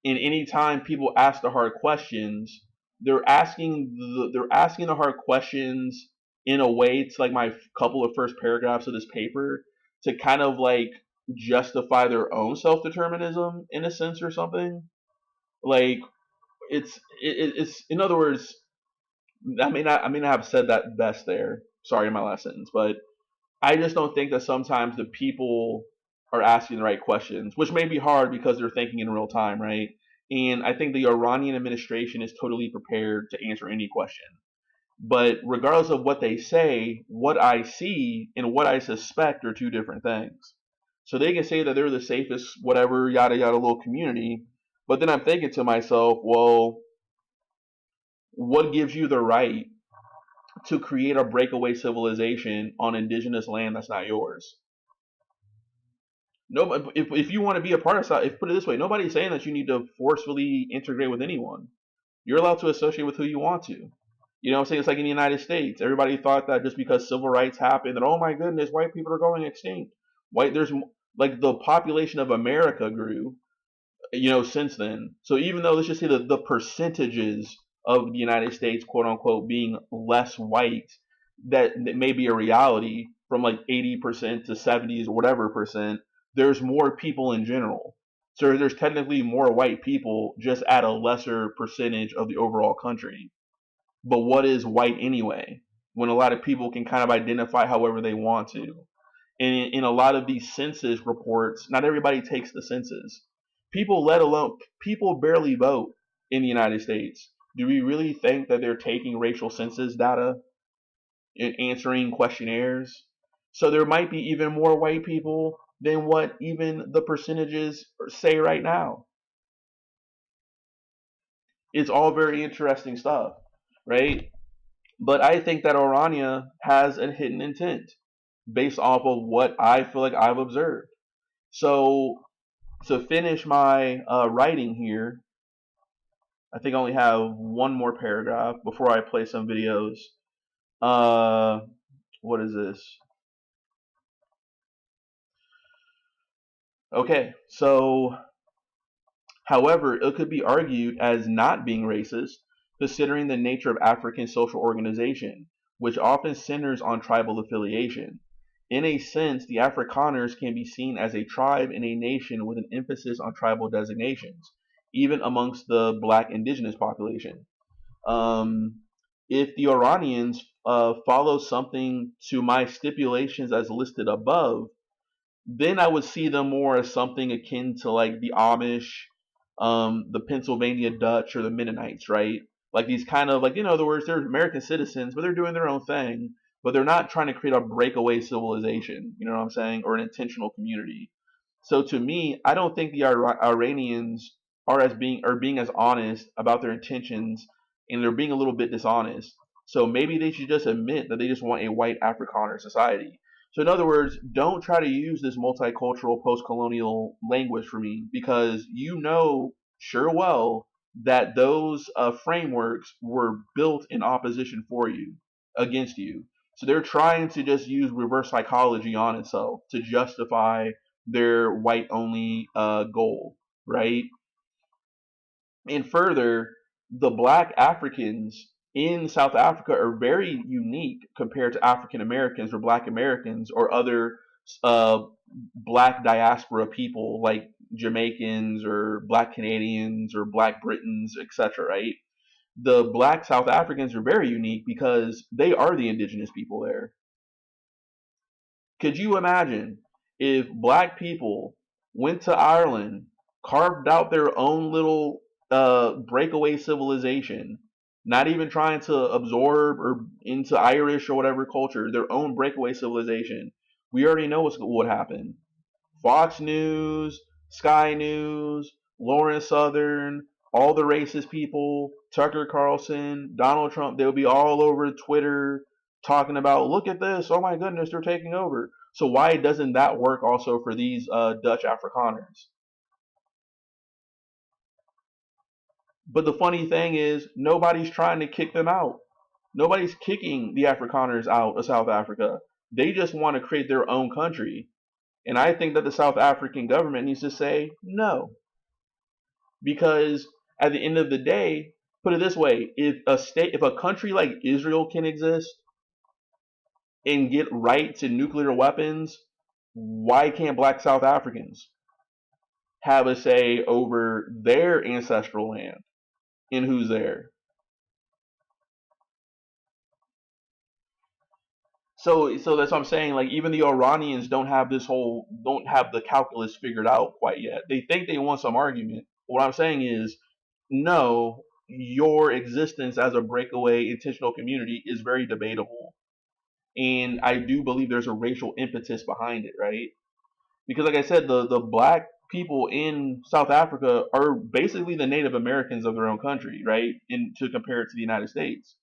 And anytime people ask the hard questions, they're asking the hard questions in a way to like my couple of first paragraphs of this paper to kind of like justify their own self-determinism in a sense or something. Like it's in other words, I may not have said that best there. Sorry in my last sentence, but I just don't think that sometimes the people are asking the right questions, which may be hard because they're thinking in real time, right? And I think the Iranian administration is totally prepared to answer any question. But regardless of what they say, what I see and what I suspect are two different things. So they can say that they're the safest, whatever, yada yada little community. But then I'm thinking to myself, well, what gives you the right to create a breakaway civilization on indigenous land that's not yours? No, if you want to be a part of South, if put it this way, nobody's saying that you need to forcefully integrate with anyone. You're allowed to associate with who you want to. You know what I'm saying? It's like in the United States. Everybody thought that just because civil rights happened, that oh my goodness, white people are going extinct. There's like the population of America grew, since then. So even though let's just say the percentages of the United States, quote unquote, being less white, that may be a reality from like 80% to 70s or whatever percent, there's more people in general. So there's technically more white people just at a lesser percentage of the overall country. But what is white anyway? When a lot of people can kind of identify however they want to. And in a lot of these census reports, not everybody takes the census. People, let alone people, barely vote in the United States. Do we really think that they're taking racial census data and answering questionnaires? So there might be even more white people than what even the percentages say right now. It's all very interesting stuff, right? But I think that Orania has a hidden intent based off of what I feel like I've observed. So to finish my writing here, I think I only have one more paragraph before I play some videos. Uh, what is this? Okay, so however, it could be argued as not being racist, considering the nature of African social organization, which often centers on tribal affiliation. In a sense, the Afrikaners can be seen as a tribe in a nation with an emphasis on tribal designations, even amongst the black indigenous population. Um, if the Oranians follow something to my stipulations as listed above, then I would see them more as something akin to like the Amish, the Pennsylvania Dutch, or the Mennonites, right? Like these kind of like, in other words, they're American citizens, but they're doing their own thing, but they're not trying to create a breakaway civilization. You know what I'm saying? Or an intentional community. So to me, I don't think the Iranians are being as honest about their intentions, and they're being a little bit dishonest. So maybe they should just admit that they just want a white Afrikaner society. So in other words, don't try to use this multicultural post-colonial language for me, because you know sure well that those frameworks were built in opposition for you, against you. So they're trying to just use reverse psychology on itself to justify their white only goal, right? And further, the black Africans in South Africa are very unique compared to African Americans or black Americans or other uh, black diaspora people like Jamaicans or black Canadians or black Britons, etc., right? The black South Africans are very unique because they are the indigenous people there. Could you imagine if black people went to Ireland, carved out their own little breakaway civilization, not even trying to absorb or into Irish or whatever culture, their own breakaway civilization? We already know what would happen. Fox News, Sky News, Lauren Southern, all the racist people, Tucker Carlson, Donald Trump, they'll be all over Twitter talking about, look at this, oh my goodness, they're taking over. So why doesn't that work also for these Dutch Afrikaners? But the funny thing is, nobody's trying to kick them out. Nobody's kicking the Afrikaners out of South Africa. They just want to create their own country. And I think that the South African government needs to say no. Because at the end of the day, put it this way, if a country like Israel can exist and get right to nuclear weapons, why can't black South Africans have a say over their ancestral land and who's there? So that's what I'm saying. Like even the Iranians don't have the calculus figured out quite yet. They think they want some argument. What I'm saying is, no, your existence as a breakaway intentional community is very debatable, and I do believe there's a racial impetus behind it, right? Because like I said, the black people in South Africa are basically the Native Americans of their own country, right? And to compare it to the United States,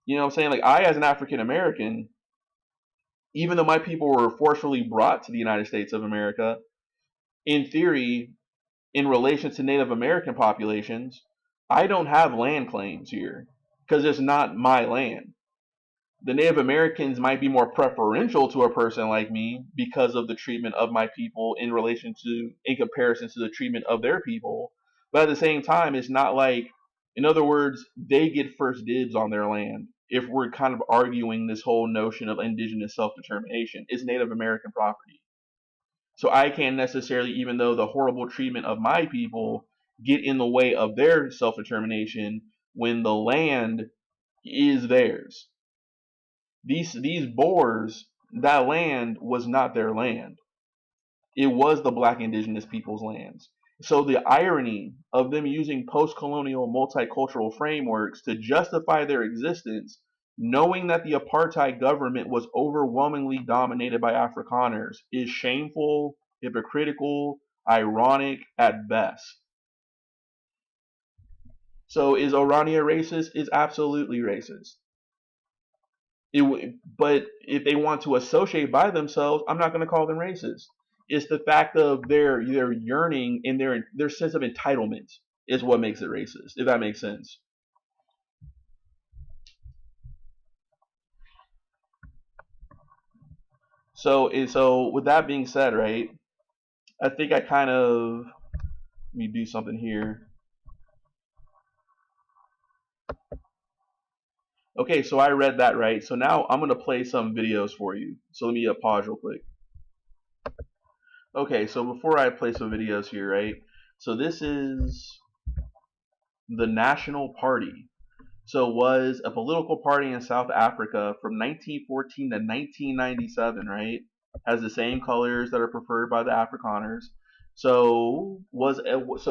you know what I'm saying? Like I, as an African American, even though my people were forcefully brought to the United States of America, in theory, in relation to Native American populations, I don't have land claims here because it's not my land. The Native Americans might be more preferential to a person like me because of the treatment of my people in comparison to the treatment of their people. But at the same time, it's not like, in other words, they get first dibs on their land. If we're kind of arguing this whole notion of indigenous self determination, it's Native American property. So I can't necessarily, even though the horrible treatment of my people, get in the way of their self determination when the land is theirs. These Boers that land was not their land. It was the black indigenous people's lands. So the irony of them using post-colonial multicultural frameworks to justify their existence, knowing that the apartheid government was overwhelmingly dominated by Afrikaners, is shameful, hypocritical, ironic at best. So is Orania racist? It's absolutely racist. But if they want to associate by themselves, I'm not going to call them racist. It's the fact of their yearning and their sense of entitlement is what makes it racist. If that makes sense. So with that being said, right? I think I kind of let me do something here. Okay, so I read that right. So now I'm gonna play some videos for you. So let me pause real quick. Okay, so before I play some videos here, right? So this is the National Party. So it was a political party in South Africa from 1914 to 1997, right? Has the same colors that are preferred by the Afrikaners. So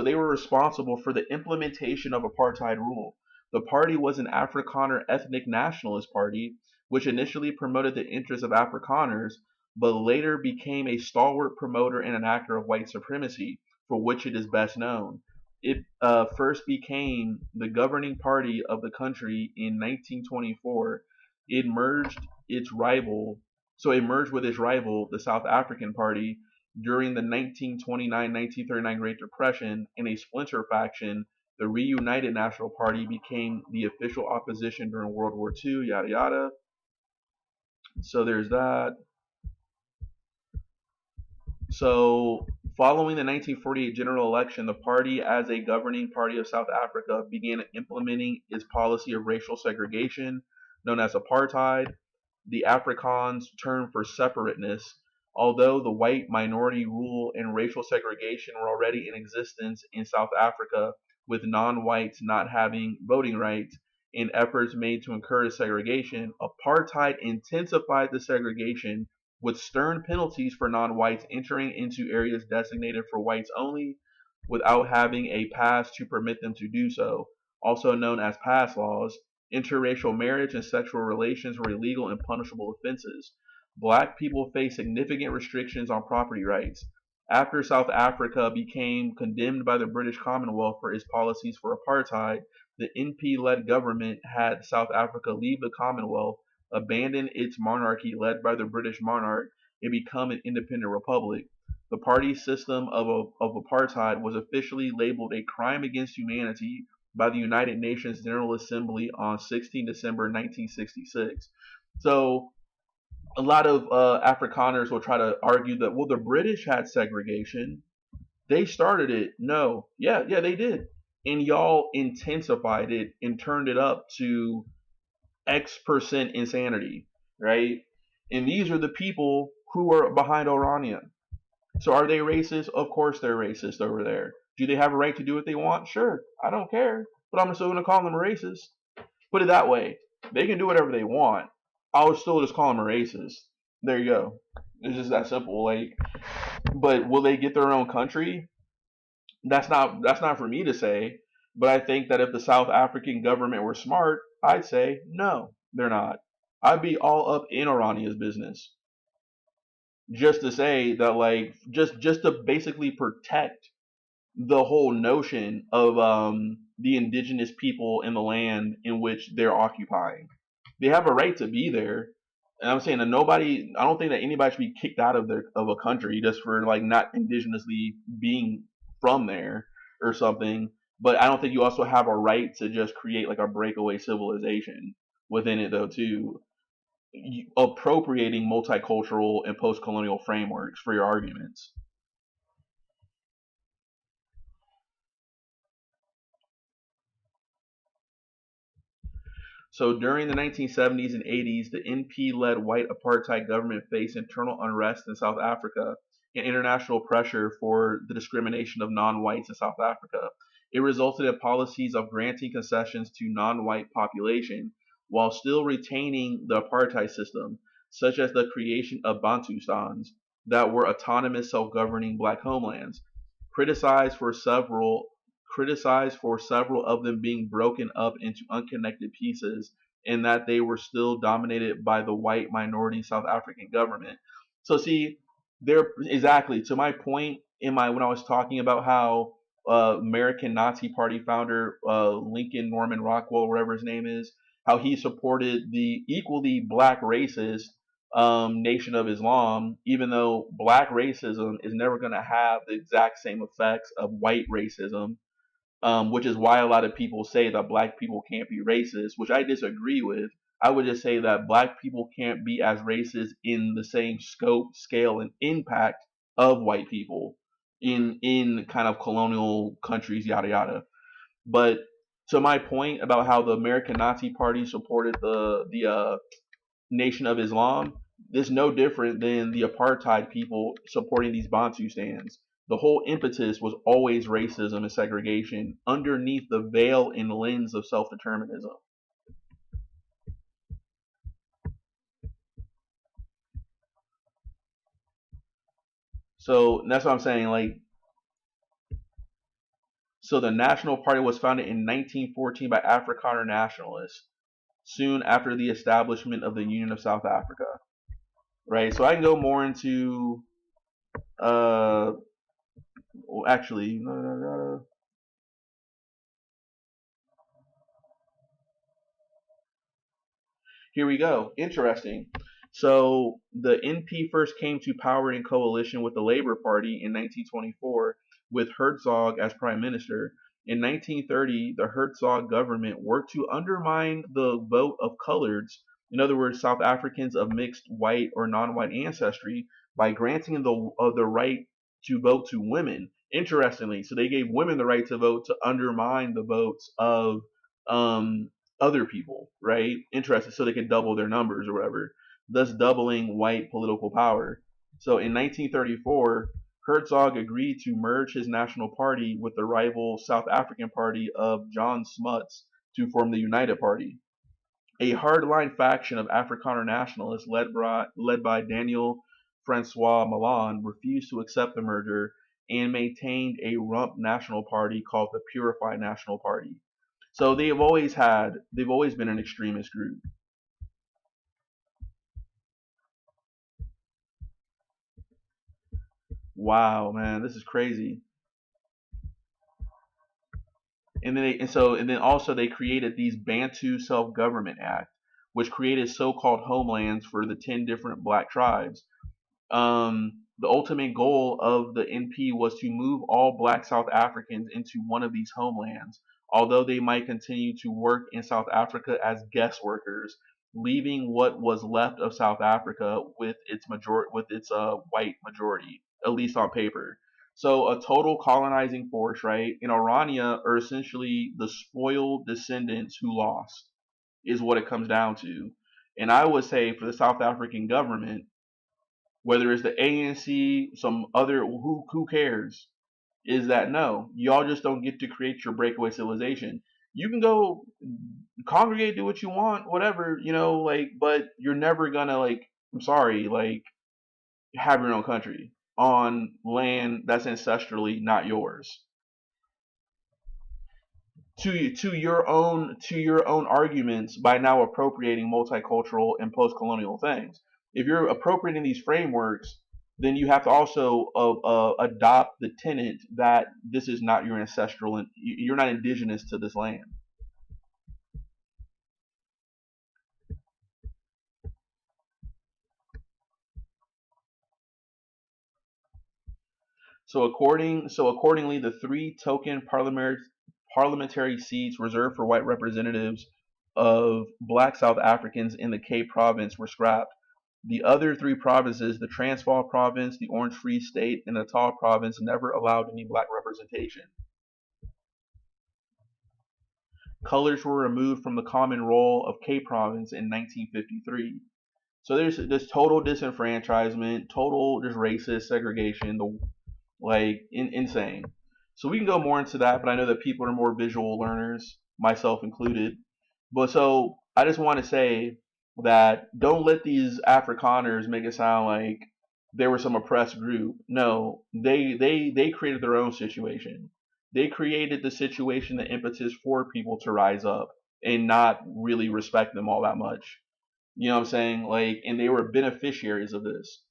they were responsible for the implementation of apartheid rule. The party was an Afrikaner ethnic nationalist party, which initially promoted the interests of Afrikaners, but later became a stalwart promoter and enactor of white supremacy, for which it is best known. It first became the governing party of the country in 1924. It merged its rival, it merged with its rival, the South African Party, during the 1929-1939 Great Depression. In a splinter faction, the reunited National Party became the official opposition during World War II. Yada yada. So there's that. So, following the 1948 general election, the party, as a governing party of South Africa, began implementing its policy of racial segregation, known as apartheid, the Afrikaans term for separateness. Although the white minority rule and racial segregation were already in existence in South Africa, with non-whites not having voting rights, and efforts made to encourage segregation, apartheid intensified the segregation with stern penalties for non-whites entering into areas designated for whites only without having a pass to permit them to do so, also known as pass laws. Interracial marriage and sexual relations were illegal and punishable offenses. Black people faced significant restrictions on property rights. After South Africa became condemned by the British Commonwealth for its policies for apartheid, the NP-led government had South Africa leave the Commonwealth, abandon its monarchy led by the British monarch, and become an independent republic. The party system of apartheid was officially labeled a crime against humanity by the United Nations General Assembly on 16 December 1966. So a lot of Afrikaners will try to argue that, well, the British had segregation. They started it. No. Yeah, they did. And y'all intensified it and turned it up to X% insanity, right? And these are the people who are behind Orania. So are they racist? Of course they're racist over there. Do they have a right to do what they want? Sure. I don't care. But I'm still going to call them a racist. Put it that way. They can do whatever they want. I would still just call them a racist. There you go. It's just that simple. Like, but will they get their own country? That's not for me to say. But I think that if the South African government were smart, I'd say no, they're not. I'd be all up in Orania's business just to say that, like, just to basically protect the whole notion of the indigenous people in the land in which they're occupying. They have a right to be there, and I'm saying that nobody. I don't think that anybody should be kicked out of a country just for like not indigenously being from there or something. But I don't think you also have a right to just create like a breakaway civilization within it though too, appropriating multicultural and post-colonial frameworks for your arguments. So during the 1970s and 80s, the NP-led white apartheid government faced internal unrest in South Africa and international pressure for the discrimination of non-whites in South Africa. It resulted in policies of granting concessions to non-white population while still retaining the apartheid system. such as the creation of Bantustans that were autonomous self-governing black homelands, criticized for several criticized for several of them being broken up into unconnected pieces and that they were still dominated by the white minority South African government. So see, there exactly to my point in my when I was talking about how American Nazi Party founder Lincoln Norman Rockwell, whatever his name is, how he supported the equally black racist Nation of Islam, even though black racism is never going to have the exact same effects of white racism, which is why a lot of people say that black people can't be racist, which I disagree with. I would just say that black people can't be as racist in the same scope, scale, and impact of white people in kind of colonial countries, yada yada. But to my point about how the American Nazi Party supported the Nation of Islam, is no different than the apartheid people supporting these Bantustans. The whole impetus was always racism and segregation underneath the veil and lens of self-determinism. So that's what I'm saying. Like, so the National Party was founded in 1914 by Afrikaner nationalists, soon after the establishment of the Union of South Africa. Right. So I can go more into, well, actually, here we go. Interesting. So the NP first came to power in coalition with the Labour Party in 1924 with Herzog as prime minister. In 1930, the Herzog government worked to undermine the vote of coloreds, in other words, South Africans of mixed white or non-white ancestry, by granting the right to vote to women. Interestingly, so they gave women the right to vote to undermine the votes of um, other people, right? Interested, so they could double their numbers or whatever, thus doubling white political power. So in 1934, Herzog agreed to merge his national party with the rival South African party of John Smuts to form the United Party. A hardline faction of Afrikaner nationalists led by Daniel Francois Malan refused to accept the merger and maintained a rump national party called the Purified National Party. So they've always been an extremist group. Wow, man, this is crazy. And then also they created these Bantu Self Government Act, which created so-called homelands for the 10 different black tribes. The ultimate goal of the NP was to move all black South Africans into one of these homelands, although they might continue to work in South Africa as guest workers, leaving what was left of South Africa with its white majority, at least on paper. So a total colonizing force, right? And Orania are essentially the spoiled descendants who lost, is what it comes down to. And I would say for the South African government, whether it's the ANC, some other who cares, is that no, y'all just don't get to create your breakaway civilization. You can go congregate, do what you want, whatever, like, but you're never gonna, like, I'm sorry, like, have your own country on land that's ancestrally not yours. To your own arguments by now appropriating multicultural and post-colonial things. If you're appropriating these frameworks, then you have to also adopt the tenet that this is not your ancestral and you're not indigenous to this land. Accordingly, the three token parliamentary seats reserved for white representatives of black South Africans in the Cape Province were scrapped. The other three provinces, the Transvaal Province, the Orange Free State, and the Natal Province, never allowed any black representation. Colors were removed from the common roll of Cape Province in 1953. So there's this total disenfranchisement, total just racist segregation, insane. So we can go more into that, but I know that people are more visual learners, myself included. But so I just want to say that don't let these Afrikaners make it sound like they were some oppressed group. No, they created their own situation. They created the situation, the impetus for people to rise up and not really respect them all that much. You know what I'm saying? Like, and they were beneficiaries of this.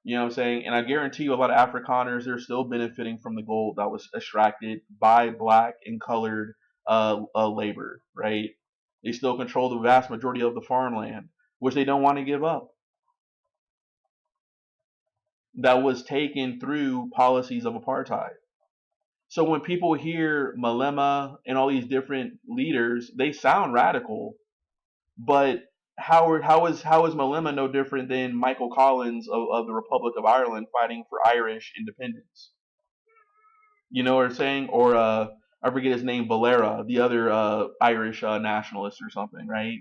You know what I'm saying? And I guarantee you a lot of Afrikaners, they're still benefiting from the gold that was extracted by black and colored labor, right? They still control the vast majority of the farmland, which they don't want to give up. That was taken through policies of apartheid. So when people hear Malema and all these different leaders, they sound radical, but how is Malema no different than Michael Collins of the Republic of Ireland fighting for Irish independence? You know what I'm saying? Or I forget his name, Valera, the other Irish nationalist or something, right?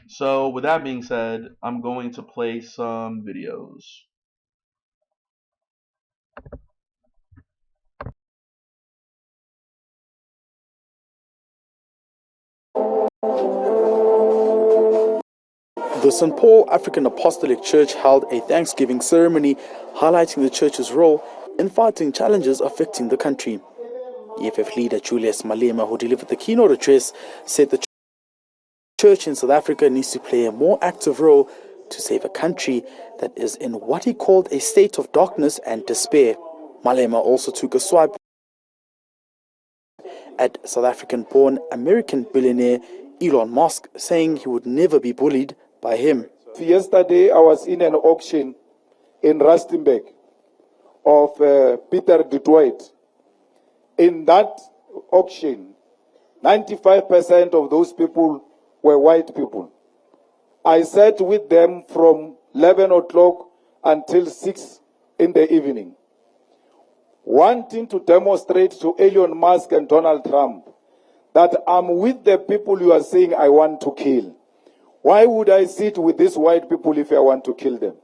So with that being said, I'm going to play some videos. The St. Paul African Apostolic Church held a Thanksgiving ceremony highlighting the church's role in fighting challenges affecting the country. EFF leader Julius Malema, who delivered the keynote address, said the church in South Africa needs to play a more active role to save a country that is in what he called a state of darkness and despair. Malema also took a swipe at South African-born American billionaire Elon Musk, saying he would never be bullied by him. Yesterday, I was in an auction in Rustenburg of Peter du Toit. In that auction, 95% of those people were white people. I sat with them from 11 o'clock until 6 in the evening, wanting to demonstrate to Elon Musk and Donald Trump that I'm with the people you are saying I want to kill. Why would I sit with these white people if I want to kill them?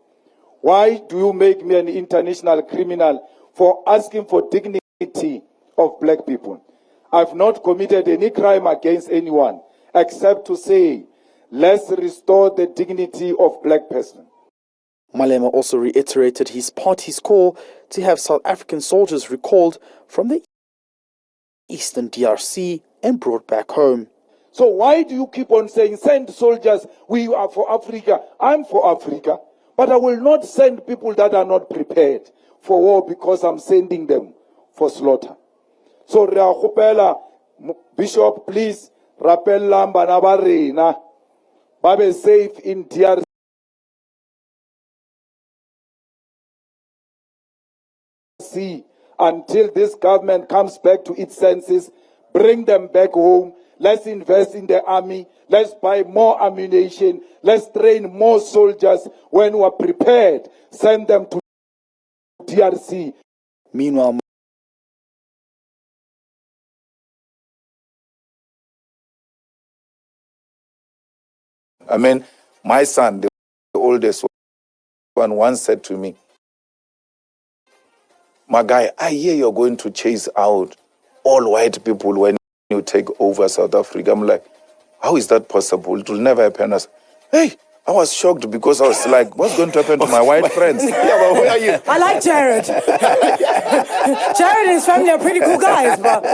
Why do you make me an international criminal for asking for dignity of black people? I've not committed any crime against anyone except to say, let's restore the dignity of black person. Malema also reiterated his party's call to have South African soldiers recalled from the Eastern DRC and brought back home. So why do you keep on saying, send soldiers, we are for Africa? I'm for Africa, but I will not send people that are not prepared for war because I'm sending them for slaughter. So Bishop, please, rappella bana ba rena ba be safe in DRC until this government comes back to its senses. Bring them back home. Let's invest in the army. Let's buy more ammunition. Let's train more soldiers. When we are prepared, send them to DRC. Meanwhile, I mean, my son, the oldest one, once said to me, my guy, I hear you're going to chase out all white people when you take over South Africa. I'm like, how is that possible? It will never happen. Hey, I was shocked because I was like, what's going to happen to my white friends? Yeah, but where are you? I like Jared. Jared and his family are pretty cool guys, but...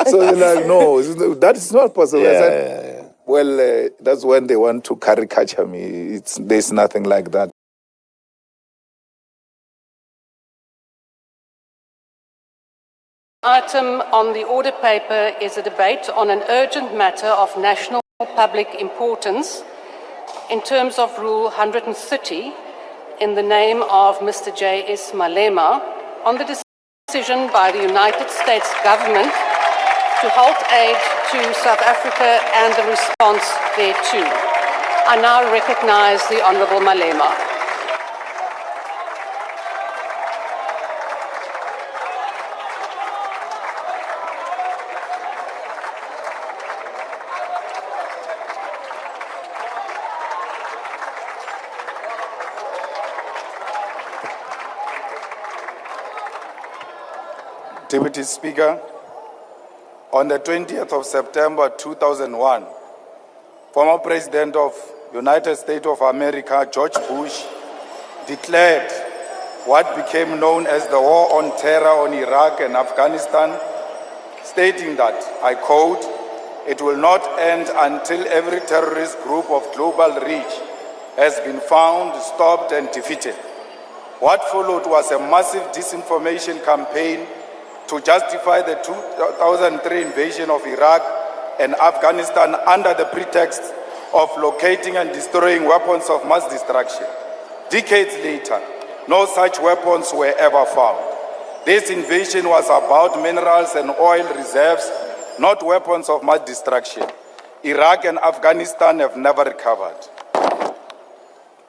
So they're like, no, that is not possible. I said, well, that's when they want to caricature me. There's nothing like that. Item on the order paper is a debate on an urgent matter of national public importance in terms of Rule 130 in the name of Mr. J.S. Malema on the decision by the United States government to halt aid to South Africa and the response thereto. I now recognize the Honourable Malema. Deputy Speaker, on the 20th of September 2001, former President of United States of America, George Bush, declared what became known as the War on Terror on Iraq and Afghanistan, stating that, I quote, "It will not end until every terrorist group of global reach has been found, stopped, and defeated." What followed was a massive disinformation campaign to justify the 2003 invasion of Iraq and Afghanistan under the pretext of locating and destroying weapons of mass destruction. Decades later, no such weapons were ever found. This invasion was about minerals and oil reserves, not weapons of mass destruction. Iraq and Afghanistan have never recovered.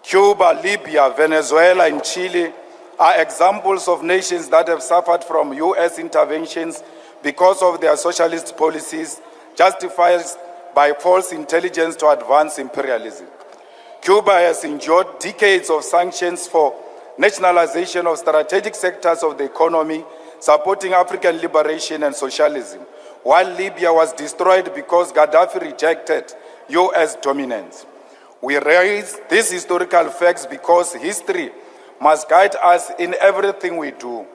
Cuba, Libya, Venezuela, and Chile are examples of nations that have suffered from US interventions because of their socialist policies, justified by false intelligence to advance imperialism. Cuba has endured decades of sanctions for nationalization of strategic sectors of the economy, supporting African liberation and socialism, while Libya was destroyed because Gaddafi rejected US dominance. We raise these historical facts because history must guide us in everything we do.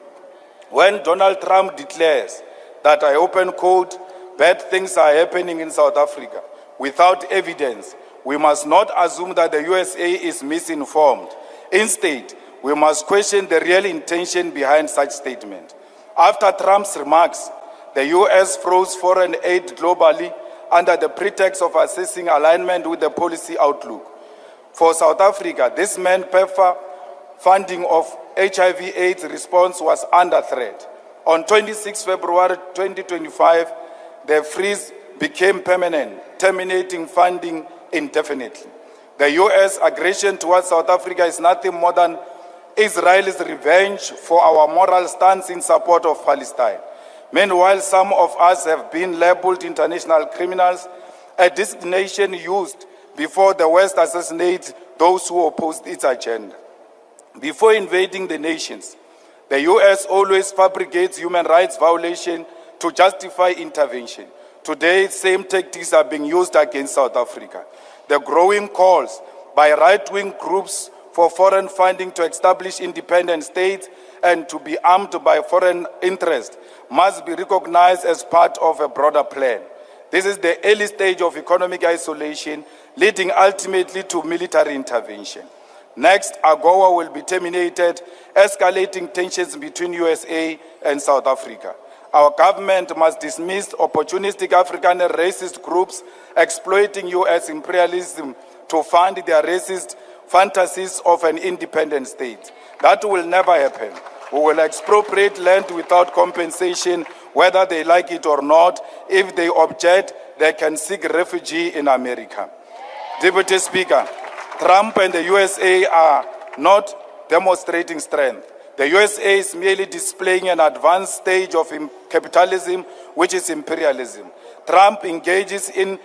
When Donald Trump declares that, I open quote, "bad things are happening in South Africa," without evidence, we must not assume that the USA is misinformed. Instead, we must question the real intention behind such statement. After Trump's remarks, the US froze foreign aid globally under the pretext of assessing alignment with the policy outlook. For South Africa, this meant PEPFAR funding of HIV/AIDS response was under threat. On 26 February 2025, the freeze became permanent, terminating funding indefinitely. The US aggression towards South Africa is nothing more than Israel's revenge for our moral stance in support of Palestine. Meanwhile, some of us have been labeled international criminals, a designation used before the West assassinates those who opposed its agenda. Before invading the nations, the US always fabricates human rights violations to justify intervention. Today, same tactics are being used against South Africa. The growing calls by right-wing groups for foreign funding to establish independent states and to be armed by foreign interests must be recognized as part of a broader plan. This is the early stage of economic isolation, leading ultimately to military intervention. Next, AGOA will be terminated, escalating tensions between USA and South Africa. Our government must dismiss opportunistic Afrikaner racist groups exploiting US imperialism to fund their racist fantasies of an independent state. That will never happen. We will expropriate land without compensation, whether they like it or not. If they object, they can seek refuge in America. Deputy Speaker, Trump and the USA are not demonstrating strength. The USA is merely displaying an advanced stage of capitalism, which is imperialism. Trump engages in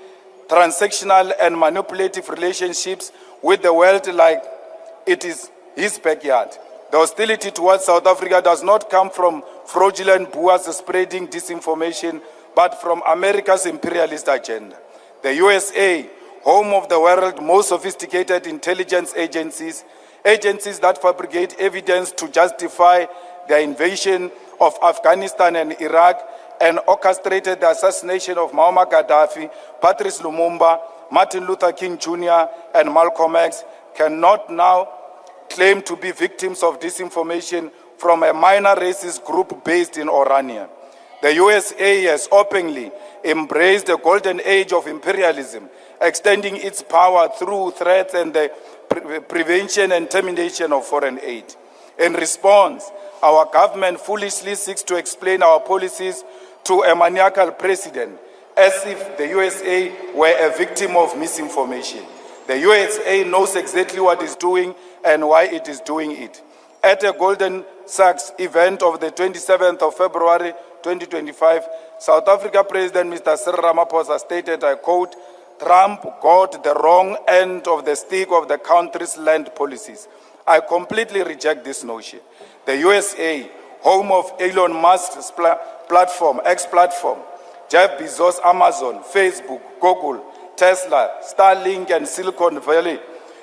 transactional and manipulative relationships with the world like it is his backyard. The hostility towards South Africa does not come from fraudulent boers spreading disinformation, but from America's imperialist agenda. The USA, home of the world's most sophisticated intelligence agencies, agencies that fabricate evidence to justify the invasion of Afghanistan and Iraq, and orchestrated the assassination of Muammar Gaddafi, Patrice Lumumba, Martin Luther King Jr., and Malcolm X, cannot now claim to be victims of disinformation from a minor racist group based in Orania. The USA has openly embraced the golden age of imperialism, extending its power through threats and the prevention and termination of foreign aid. In response, our government foolishly seeks to explain our policies to a maniacal president, as if the USA were a victim of misinformation. The USA knows exactly what it's doing and why it is doing it. At a Goldman Sachs event of the 27th of February 2025, South Africa President Mr. Cyril Ramaphosa stated, I quote, Trump got the wrong end of the stick of the country's land policies. I completely reject this notion. The USA, home of Elon Musk's platform, X platform, Jeff Bezos, Amazon, Facebook, Google, Tesla, Starlink, and Silicon Valley,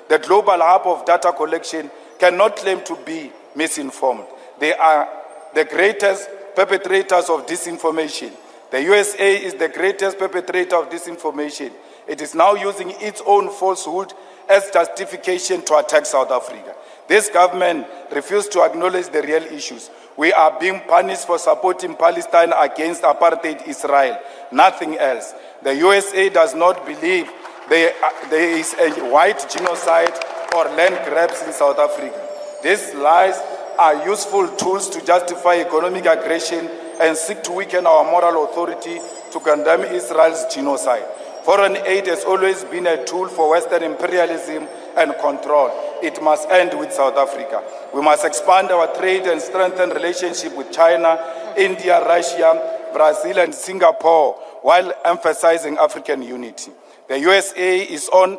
the global hub of data collection, cannot claim to be misinformed. They are the greatest perpetrators of disinformation. The USA is the greatest perpetrator of disinformation. It is now using its own falsehood as justification to attack South Africa. This government refused to acknowledge the real issues. We are being punished for supporting Palestine against apartheid Israel, nothing else. The USA does not believe there is a white genocide or land grabs in South Africa. These lies are useful tools to justify economic aggression and seek to weaken our moral authority to condemn Israel's genocide. Foreign aid has always been a tool for Western imperialism and control. It must end with South Africa. We must expand our trade and strengthen relationship with China, India, Russia, Brazil, and Singapore, while emphasizing African unity. The USA is on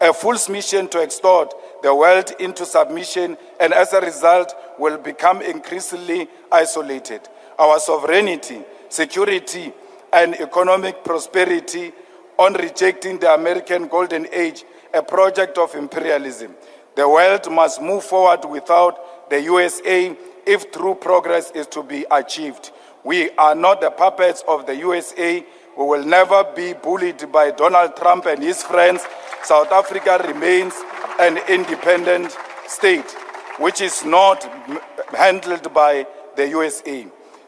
a full mission to extort the world into submission, and as a result will become increasingly isolated. Our sovereignty, security, and economic prosperity on rejecting the American Golden Age, a project of imperialism. The world must move forward without the USA if true progress is to be achieved. We are not the puppets of the USA. We will never be bullied by Donald Trump and his friends. South Africa remains an independent state, which is not handled by the USA.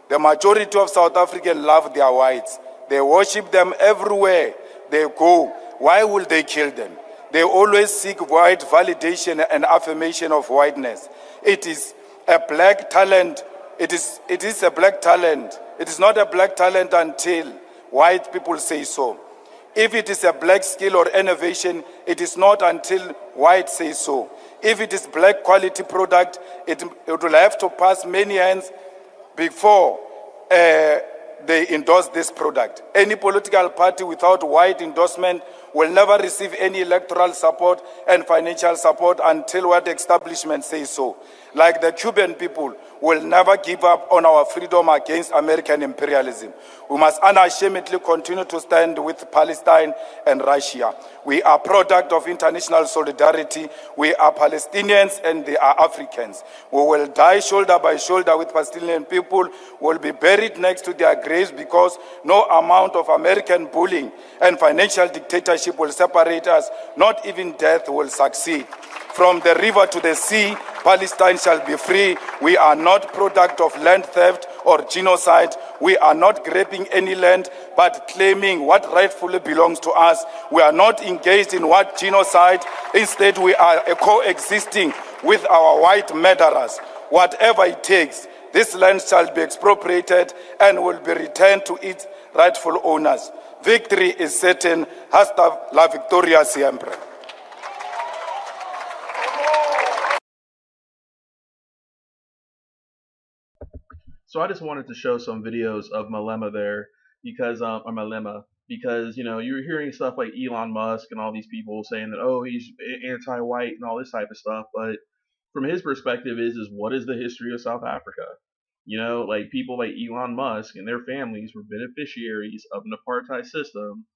The majority of South Africans love their whites. They worship them everywhere they go. Why will they kill them? They always seek white validation and affirmation of whiteness. It is a black talent. It is a black talent. It is not a black talent until white people say so. If it is a black skill or innovation, it is not until white say so. If it is black quality product, it will have to pass many hands before they endorse this product. Any political party without white endorsement will never receive any electoral support and financial support until white establishment says so. Like the Cuban people will never give up on our freedom against American imperialism. We must unashamedly continue to stand with Palestine and Russia. We are product of international solidarity. We are Palestinians and they are Africans. We will die shoulder by shoulder with Palestinian people. We will be buried next to their graves because no amount of American bullying and financial dictatorship will separate us. Not even death will succeed. From the river to the sea, Palestine shall be free. We are not product of land theft or genocide. We are not grabbing any land, but claiming what rightfully belongs to us. We are not engaged in what genocide. Instead, we are coexisting with our white murderers. Whatever it takes, this land shall be expropriated and will be returned to its rightful owners. Victory is certain. Hasta la victoria siempre. So I just wanted to show some videos of Malema there because, or Malema, because you're hearing stuff like Elon Musk and all these people saying that he's anti-white and all this type of stuff, but from his perspective is what is the history of South Africa? Like people like Elon Musk and their families were beneficiaries of an apartheid system.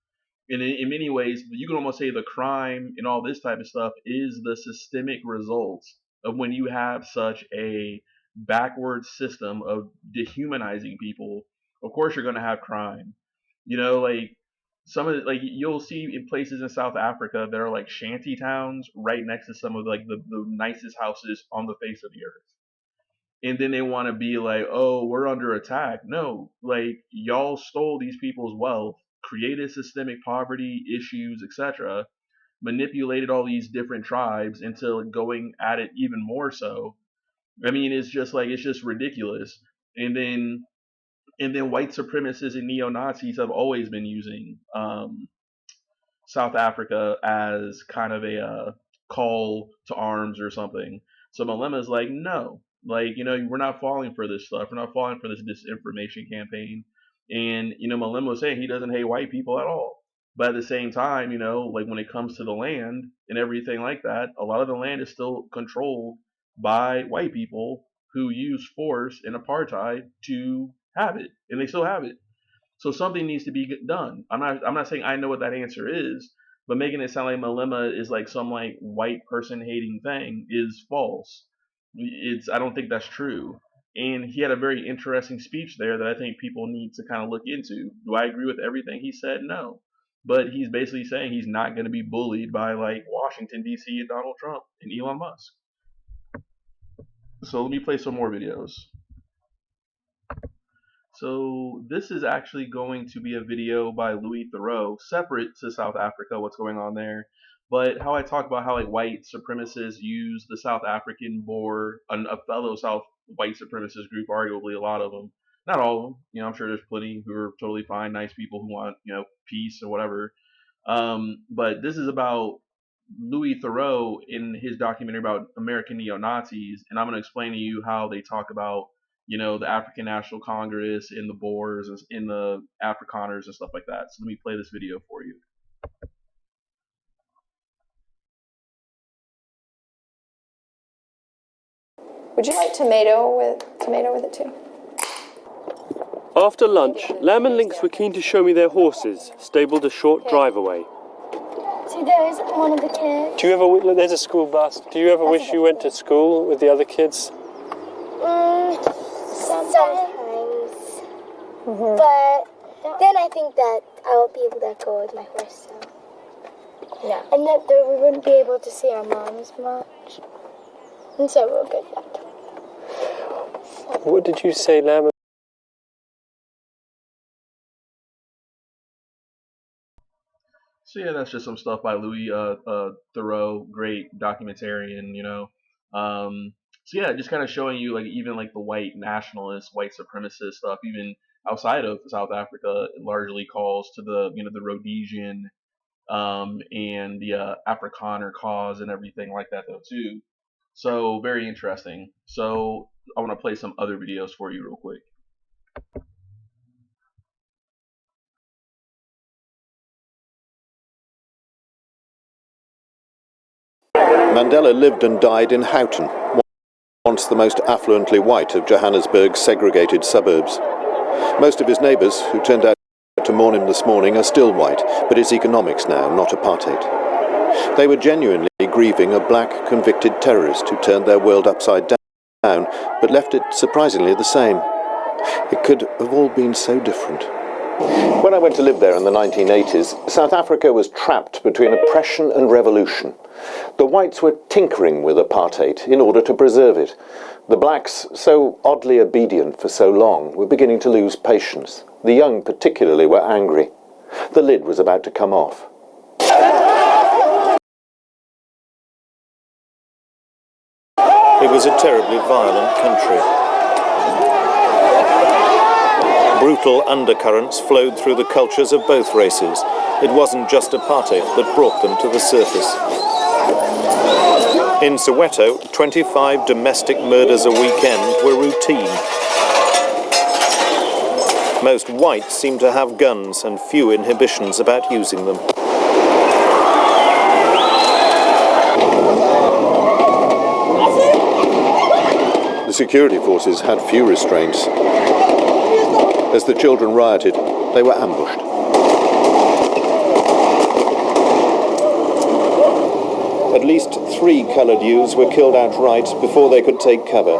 And in many ways, you can almost say the crime and all this type of stuff is the systemic results of when you have such a backward system of dehumanizing people. Of course, you're going to have crime. Like some of like you'll see in places in South Africa that are like shanty towns right next to some of like the nicest houses on the face of the earth. And then they want to be like, oh, we're under attack. No, like y'all stole these people's wealth, created systemic poverty issues, etc., manipulated all these different tribes into going at it even more so. I mean, it's just ridiculous. And then white supremacists and neo Nazis have always been using South Africa as kind of a call to arms or something. So Malema's like, no, like, we're not falling for this stuff. We're not falling for this disinformation campaign. And, Malema was saying he doesn't hate white people at all. But at the same time, like when it comes to the land and everything like that, a lot of the land is still controlled by white people who use force and apartheid to have it. And they still have it. So something needs to be done. I'm not saying I know what that answer is, but making it sound like Malema is like some like white person hating thing is false. I don't think that's true. And he had a very interesting speech there that I think people need to kind of look into. Do I agree with everything he said? No. But he's basically saying he's not going to be bullied by like Washington D.C. and Donald Trump and Elon Musk. So let me play some more videos. So this is actually going to be a video by Louis Theroux, separate to South Africa, what's going on there. But how I talk about how like white supremacists use the South African board, a fellow South white supremacist group, arguably a lot of them, not all of them. You know, I'm sure there's plenty who are totally fine, nice people who want peace or whatever. But this is about Louis Theroux in his documentary about American neo-Nazis, and I'm going to explain to you how they talk about the African National Congress and the Boers and the Afrikaners and stuff like that. So let me play this video for you. Would you like tomato with it too? After lunch, Lamb and Lynx were keen to show me their horses, stabled a short drive away. See, there's one of the kids. Do you ever, there's a school bus, do you ever wish you went to school with the other kids? Sometimes. But then I think that I won't be able to go with my horse, so. Yeah. And that we wouldn't be able to see our moms much. And so we'll get that. What did you say, Lamb? So yeah, that's just some stuff by Louis Theroux, great documentarian, So yeah, just kind of showing you like even like the white nationalist, white supremacist stuff, even outside of South Africa, it largely calls to the the Rhodesian and the Afrikaner cause and everything like that though too. So very interesting. So I want to play some other videos for you real quick. Mandela lived and died in Houghton, once the most affluently white of Johannesburg's segregated suburbs. Most of his neighbours, who turned out to mourn him this morning, are still white, but it's economics now, not apartheid. They were genuinely grieving a black convicted terrorist who turned their world upside down, but left it surprisingly the same. It could have all been so different. When I went to live there in the 1980s, South Africa was trapped between oppression and revolution. The whites were tinkering with apartheid in order to preserve it. The blacks, so oddly obedient for so long, were beginning to lose patience. The young particularly were angry. The lid was about to come off. It was a terribly violent country. Brutal undercurrents flowed through the cultures of both races. It wasn't just apartheid that brought them to the surface. In Soweto, 25 domestic murders a weekend were routine. Most whites seem to have guns and few inhibitions about using them. The security forces had few restraints. As the children rioted, they were ambushed. At least 3 coloured youths were killed outright before they could take cover.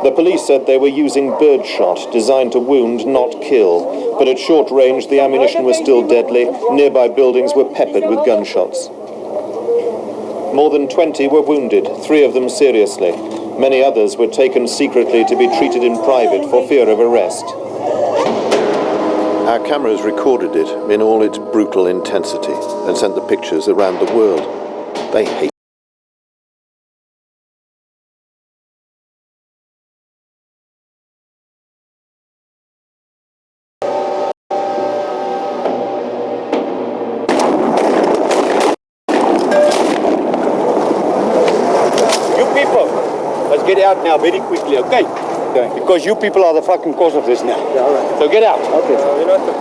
The police said they were using birdshot, designed to wound, not kill. But at short range, the ammunition was still deadly. Nearby buildings were peppered with gunshots. More than 20 were wounded, 3 of them seriously. Many others were taken secretly to be treated in private for fear of arrest. Our cameras recorded it in all its brutal intensity and sent the pictures around the world. They hate. You people, let's get out now very quickly, okay? Because you people are the fucking cause of this now. Yeah, all right. So get out. Okay.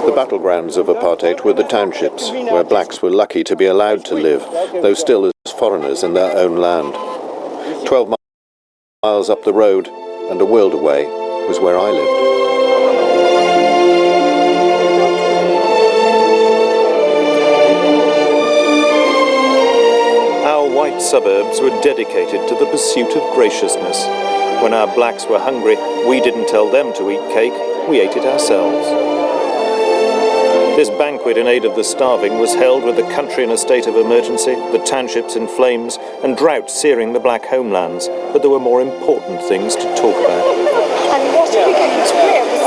The battlegrounds of apartheid were the townships, where blacks were lucky to be allowed to live, though still as foreigners in their own land. 12 miles up the road, and a world away, was where I lived. white suburbs were dedicated to the pursuit of graciousness. When our blacks were hungry, we didn't tell them to eat cake, we ate it ourselves. This banquet in aid of the starving was held with the country in a state of emergency, the townships in flames, and drought searing the black homelands. But there were more important things to talk about. And what are we going to wear? Was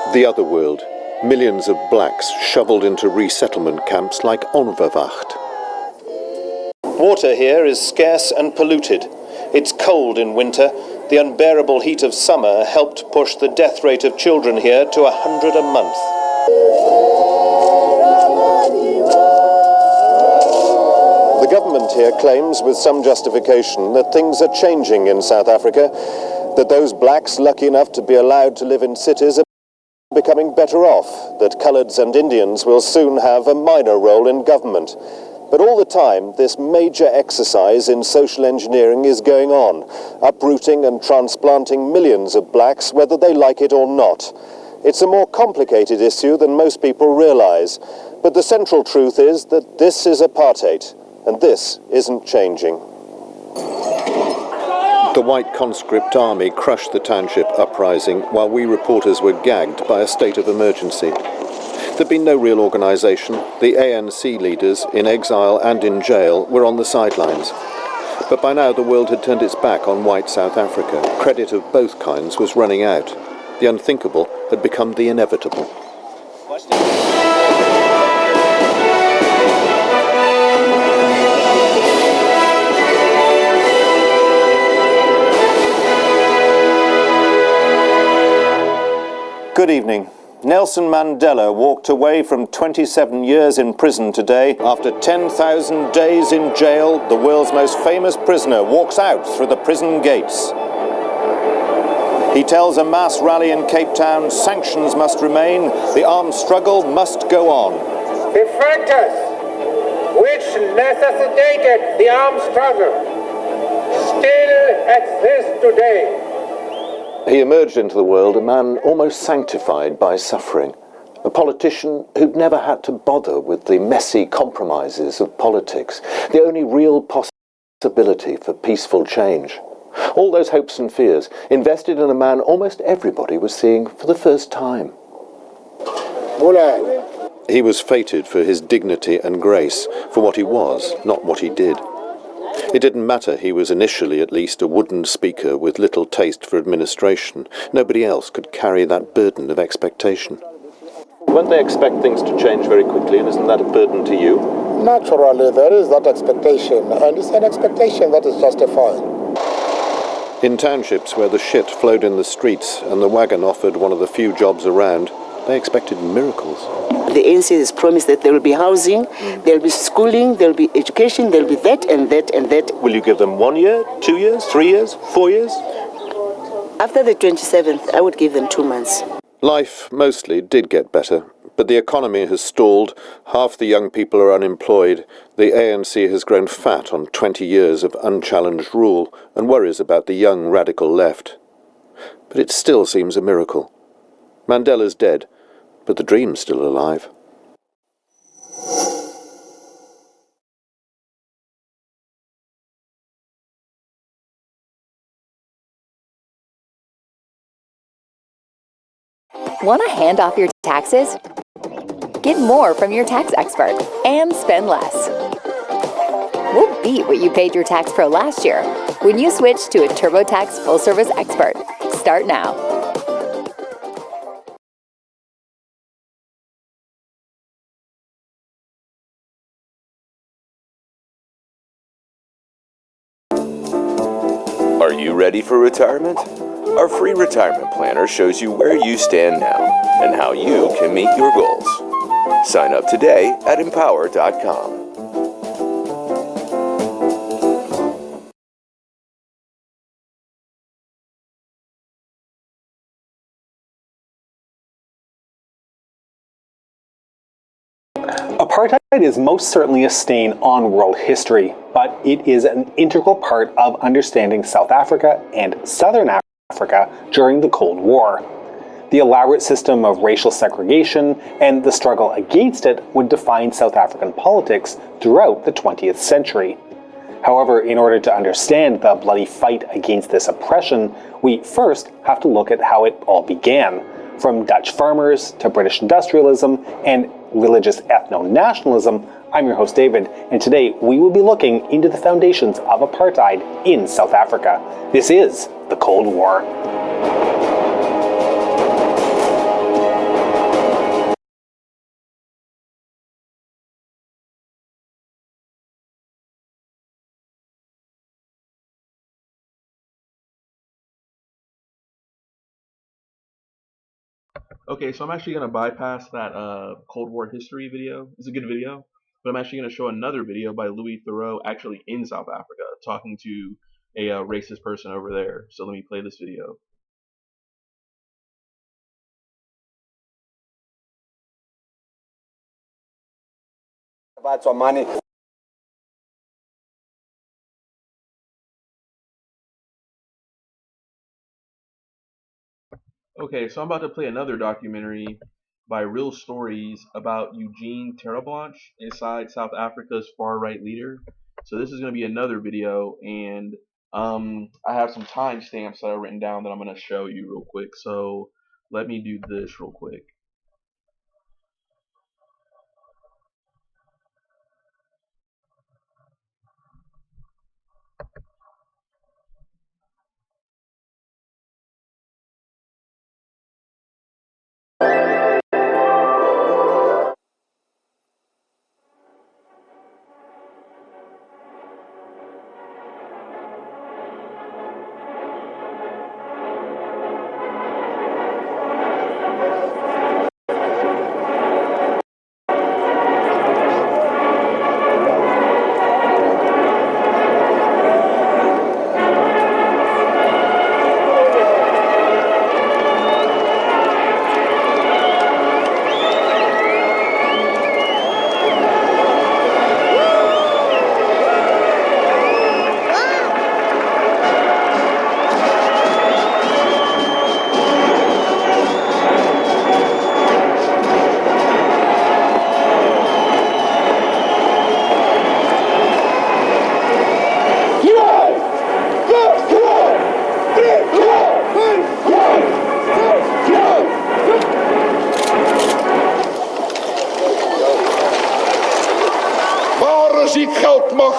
it The other world. Millions of blacks shoveled into resettlement camps like onverwacht. Water here is scarce and polluted. It's cold in winter. The unbearable heat of summer helped push the death rate of children here to 100 a month. The government here claims with some justification that things are changing in South Africa, that those blacks lucky enough to be allowed to live in cities are becoming better off, that coloureds and Indians will soon have a minor role in government. But all the time, this major exercise in social engineering is going on, uprooting and transplanting millions of blacks, whether they like it or not. It's a more complicated issue than most people realise, but the central truth is that this is apartheid, and this isn't changing. The white conscript army crushed the township uprising while we reporters were gagged by a state of emergency. There'd been no real organisation. The ANC leaders, in exile and in jail, were on the sidelines. But by now the world had turned its back on white South Africa. Credit of both kinds was running out. The unthinkable had become the inevitable. Good evening. Nelson Mandela walked away from 27 years in prison today. After 10,000 days in jail, the world's most famous prisoner walks out through the prison gates. He tells a mass rally in Cape Town, sanctions must remain, the armed struggle must go on. The factors which necessitated the armed struggle still exist today. He emerged into the world a man almost sanctified by suffering, a politician who'd never had to bother with the messy compromises of politics, the only real possibility for peaceful change. All those hopes and fears invested in a man almost everybody was seeing for the first time. He was fated for his dignity and grace, for what he was, not what he did. It didn't matter, he was initially at least a wooden speaker with little taste for administration. Nobody else could carry that burden of expectation. Won't they expect things to change very quickly, and isn't that a burden to you? Naturally, there is that expectation, and it's an expectation that is justified. In townships where the shit flowed in the streets and the wagon offered one of the few jobs around, they expected miracles. The ANC has promised that there will be housing, there will be schooling, there will be education, there will be that and that and that. Will you give them 1 year, 2 years, 3 years, 4 years? After the 27th, I would give them 2 months. Life mostly did get better, but the economy has stalled, half the young people are unemployed, the ANC has grown fat on 20 years of unchallenged rule and worries about the young radical left. But it still seems a miracle. Mandela's dead, but the dream's still alive. Want to hand off your taxes? Get more from your tax expert and spend less. We'll beat what you paid your tax pro last year when you switch to a TurboTax full-service expert. Start now. Are you ready for retirement? Our free retirement planner shows you where you stand now and how you can meet your goals. Sign up today at empower.com. Apartheid is most certainly a stain on world history, but it is an integral part of understanding South Africa and Southern Africa during the Cold War. The elaborate system of racial segregation and the struggle against it would define South African politics throughout the 20th century. However, in order to understand the bloody fight against this oppression, we first have to look at how it all began. From Dutch farmers to British industrialism and religious ethno-nationalism, I'm your host David, and today we will be looking into the foundations of apartheid in South Africa. This is the Cold War. Okay, so I'm actually going to bypass that Cold War history video. It's a good video, but I'm actually going to show another video by Theroux actually in South Africa, talking to a racist person over there. So let me play this video. About some money. Okay, so I'm about to play another documentary by Real Stories about Eugene Theroux inside South Africa's far-right leader. So this is going to be another video, and I have some timestamps that I've written down that I'm going to show you real quick. So let me do this real quick.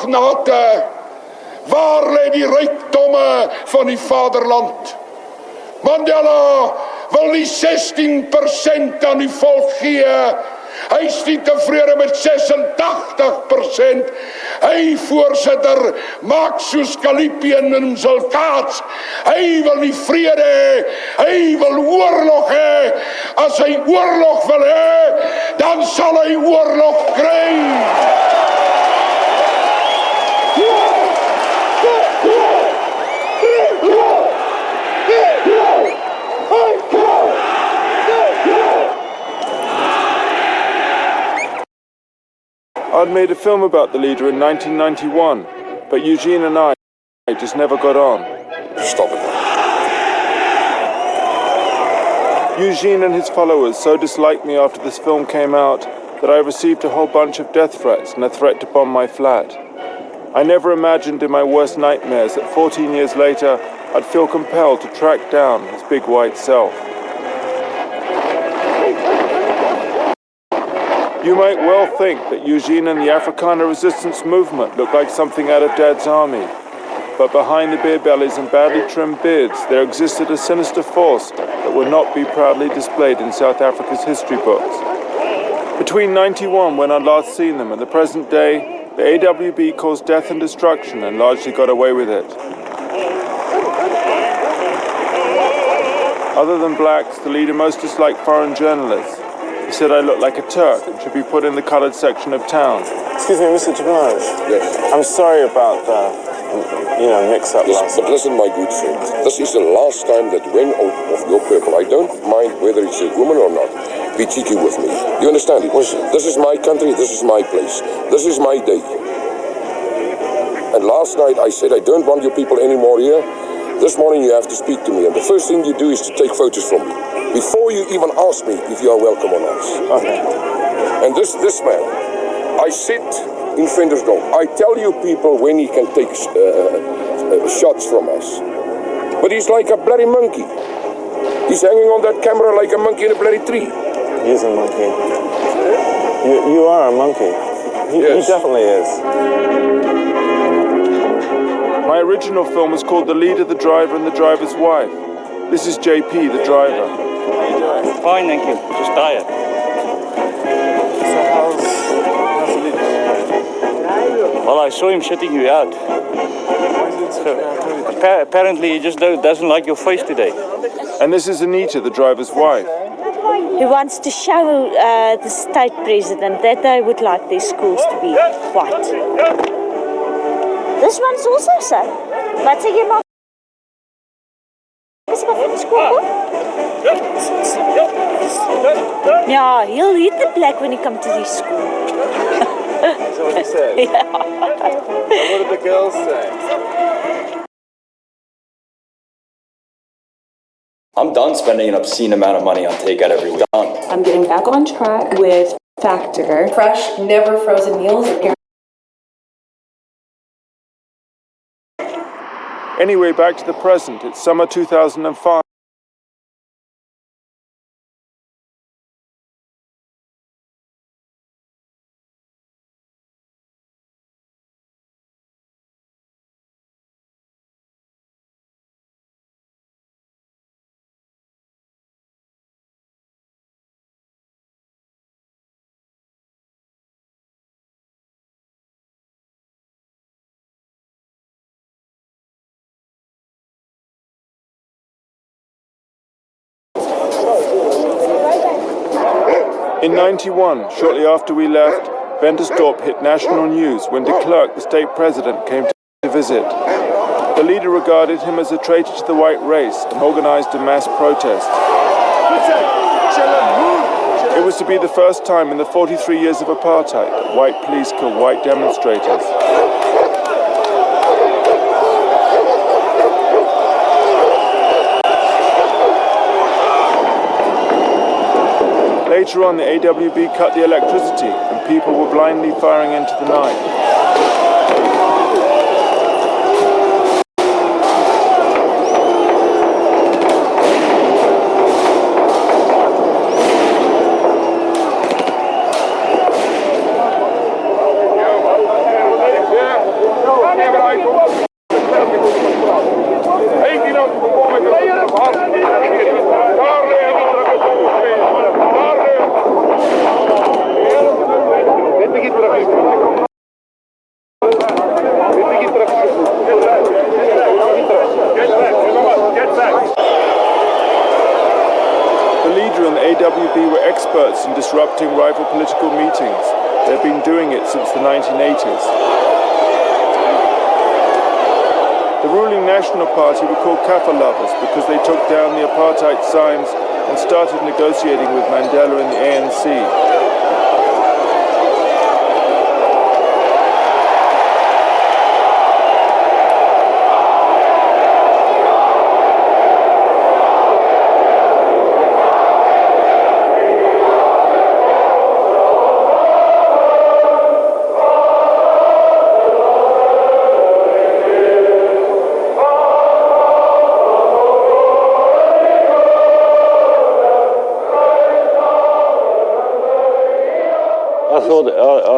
Magnate, waar lê die rykdomme van die vaderland? Mandela wil nie 16% aan die volk gee. Hy is nie tevrede met 86%. Hy, voorsitter, maak soos Kalipien in Zulkaats. Hy wil nie vrede hê, hy wil oorlog hê. As hy oorlog wil hê, dan sal hy oorlog kry. I'd made a film about the leader in 1991, but Eugene and I just never got on. Stop it. Eugene and his followers so disliked me after this film came out that I received a whole bunch of death threats and a threat to bomb my flat. I never imagined in my worst nightmares that 14 years later I'd feel compelled to track down his big white self. You might well think that Eugene and the Afrikaner resistance movement look like something out of Dad's army. But behind the beer bellies and badly trimmed beards, there existed a sinister force that would not be proudly displayed in South Africa's history books. Between 91, when I'd last seen them, and the present day, the AWB caused death and destruction and largely got away with it. Other than blacks, the leader most disliked foreign journalists. He said I looked like a Turk and should be put in the coloured section of town. Excuse me, Mr. Jabaz. Yes. I'm sorry about the, mix-up last But listen, my good friend, this is the last time that when of your people, I don't mind whether it's a woman or not, be cheeky with me. You understand it? This is my country, this is my place, this is my day. And last night I said I don't want you people anymore here. This morning you have to speak to me, and the first thing you do is to take photos from me, before you even ask me if you are welcome or not. Okay. And this man, I sit in Ventersdorp. I tell you people when he can take shots from us. But he's like a bloody monkey. He's hanging on that camera like a monkey in a bloody tree. He's a monkey. You are a monkey. Yes. He definitely is. My original film was called The Leader, the Driver, and the Driver's Wife. This is JP, the driver. Fine, thank you. Just tired. So how's the leader? Well, I saw him shutting you out. Apparently, he just doesn't like your face today. And this is Anita, the driver's wife. He wants to show the state president that they would like their schools to be white. This one's also so. Wat sê jy maar? Is van school? Yeah, he'll hit the black when he comes to this school. Is that what he said? Yeah. And what did the girls say? I'm done spending an obscene amount of money on takeout every week. Done. I'm getting back on track with Factor. Fresh, never frozen meals. Anyway, back to the present. It's summer 2005. In 91, shortly after we left, Bantustans hit national news when de Klerk, the state president, came to visit. The leader regarded him as a traitor to the white race and organized a mass protest. It was to be the first time in the 43 years of apartheid that white police killed white demonstrators. Later on, the AWB cut the electricity and people were blindly firing into the night. AWB were experts in disrupting rival political meetings. They've been doing it since the 1980s. The ruling National Party were called Kaffir lovers because they took down the apartheid signs and started negotiating with Mandela and the ANC.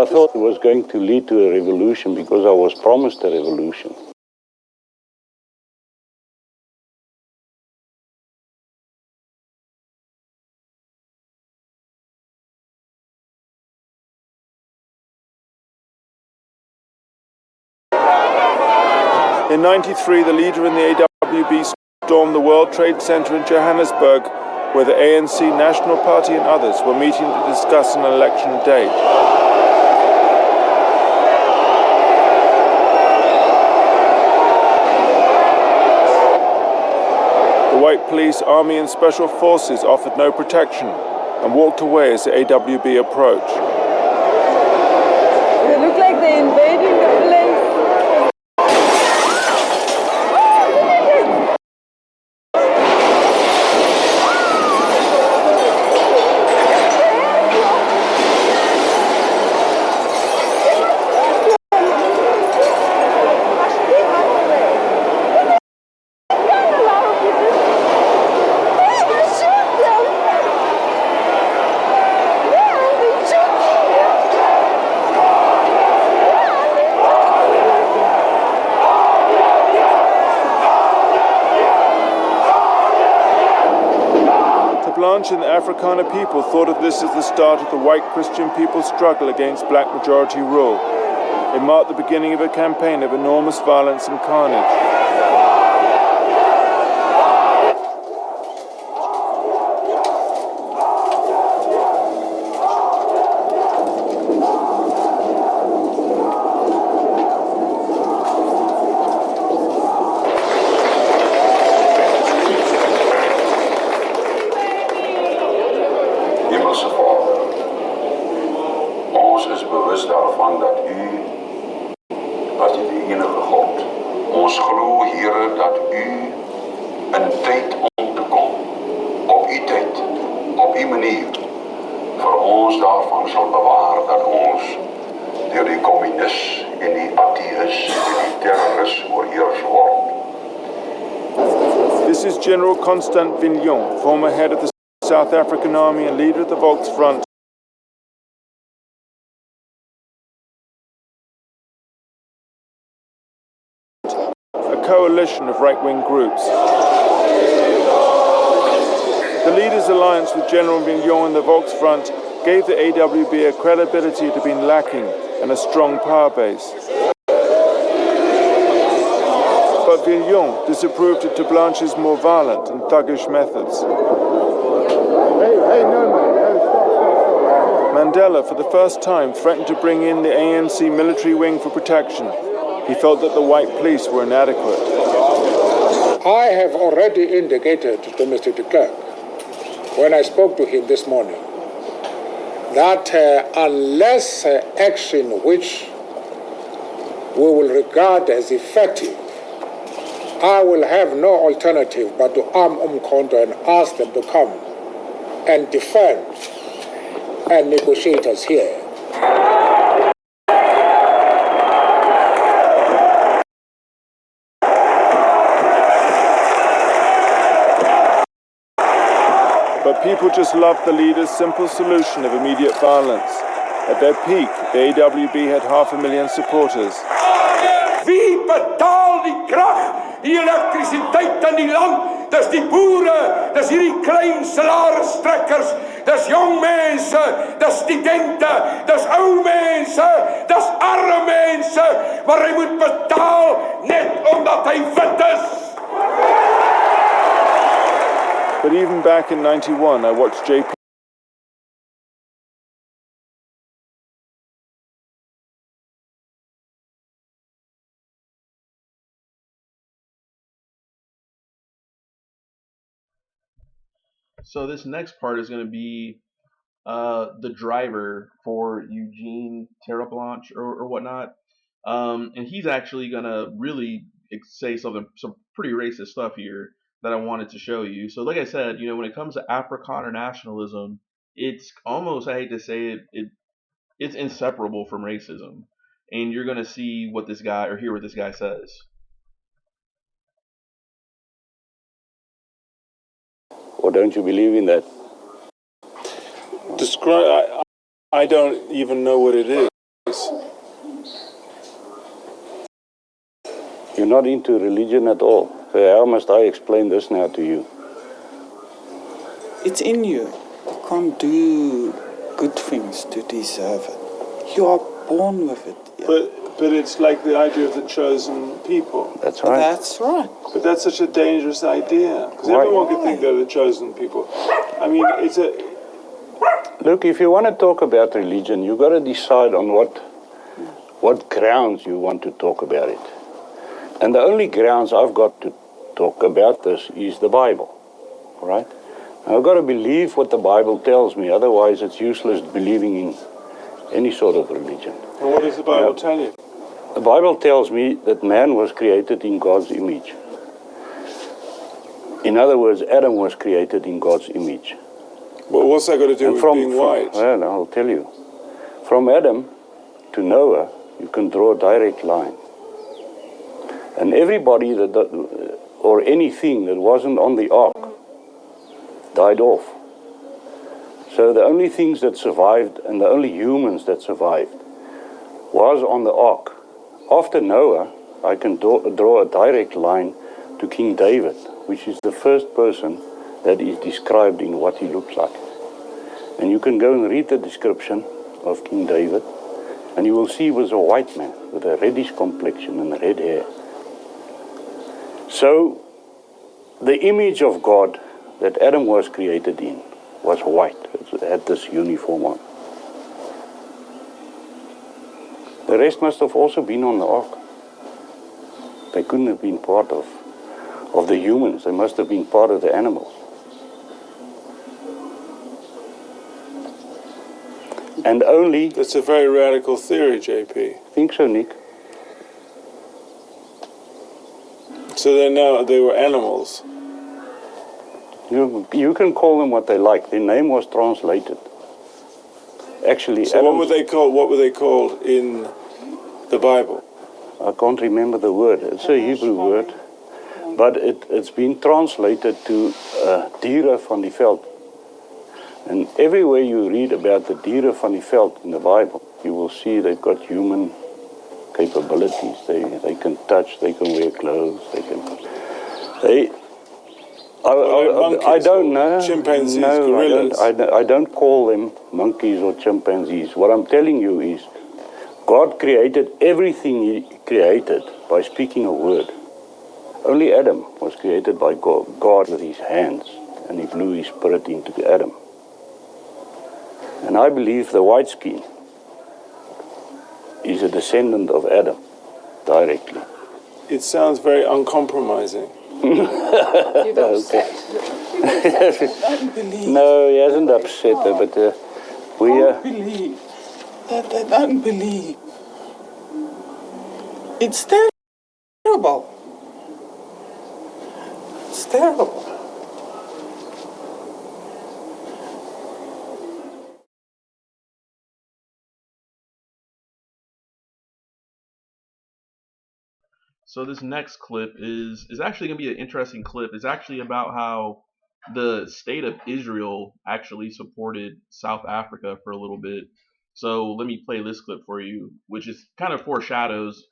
I thought it was going to lead to a revolution because I was promised a revolution. In '93, the leader in the AWB stormed the World Trade Center in Johannesburg, where the ANC, National Party and others were meeting to discuss an election date. The white police, army and special forces offered no protection and walked away as the AWB approached. They look like they're invading the place. Blanche and the Afrikaner people thought of this as the start of the white Christian people's struggle against black majority rule. It marked the beginning of a campaign of enormous violence and carnage. This is General Constant Vignon, former head of the South African Army and leader of the Volksfront. A coalition of right-wing groups. The leaders' alliance with General Vignon and the Volksfront gave the AWB a credibility it had been lacking and a strong power base. But Vignon disapproved of de Blanche's more violent and thuggish methods. Mandela, for the first time, threatened to bring in the ANC military wing for protection. He felt that the white police were inadequate. I have already indicated to Mr. de Klerk, when I spoke to him this morning, that unless action which we will regard as effective, I will have no alternative but to arm Umkhonto and ask them to come and defend and negotiate us here. But people just loved the leader's simple solution of immediate violence. At their peak, the AWB had 500,000 supporters. Wie betaal die krag, die elektrisiteit in die land? Dis die boere, dis hierdie klein salarisstrekkers, dis jong mense, dis studente, dis ou mense, dis arme mense, maar hy moet betaal net omdat hy wit is. But even back in 91, I watched JP So this next part is going to be the driver for Eugene Theroux or whatnot, and he's actually going to really say some pretty racist stuff here that I wanted to show you. So like I said, you know, when it comes to Afrikaner nationalism, it's almost, I hate to say it, it's inseparable from racism, and you're going to see what this guy, or hear what this guy says. Or don't you believe in that? I don't even know what it is. You're not into religion at all. So how must I explain this now to you? It's in you. You can't do good things to deserve it. You are born with it. Yeah. But it's like the idea of the chosen people. That's right. That's right. But that's such a dangerous idea. Because everyone could think they're the chosen people. I mean, it's a... Look, if you want to talk about religion, you've got to decide on what grounds you want to talk about it. And the only grounds I've got to talk about this is the Bible, right? I've got to believe what the Bible tells me, otherwise it's useless believing in any sort of religion. Well, what does the Bible tell you? The Bible tells me that man was created in God's image. In other words, Adam was created in God's image. Well, what's that got to do with being white? Well, I'll tell you. From Adam to Noah, you can draw a direct line. And everybody or anything that wasn't on the ark died off. So the only things that survived and the only humans that survived was on the ark. After Noah, I can draw a direct line to King David, which is the first person that is described in what he looks like. And you can go and read the description of King David, and you will see he was a white man with a reddish complexion and red hair. So, the image of God that Adam was created in was white. It had this uniform on. The rest must have also been on the ark. They couldn't have been part of the humans. They must have been part of the animals. And only... That's a very radical theory, JP. Think so, Nick. So they were animals. You can call them what they like. Their name was translated. Actually, so what were they called? What were they called in the Bible? I can't remember the word. It's a Hebrew word, but it's been translated to diere van die veld. And everywhere you read about the diere van die veld in the Bible, you will see they've got human capabilities. They can touch. They can wear clothes. I don't know. Chimpanzees, no, gorillas. I don't call them monkeys or chimpanzees. What I'm telling you is God created everything he created by speaking a word. Only Adam was created by God with his hands, and he blew his spirit into Adam. And I believe the white skin is a descendant of Adam, directly. It sounds very uncompromising. You've upset. No, he hasn't upset her, but we... Don't believe. That I don't believe. It's terrible. It's terrible. So this next clip is actually going to be an interesting clip. It's actually about how the state of Israel actually supported South Africa for a little bit. So let me play this clip for you, which is kind of foreshadows,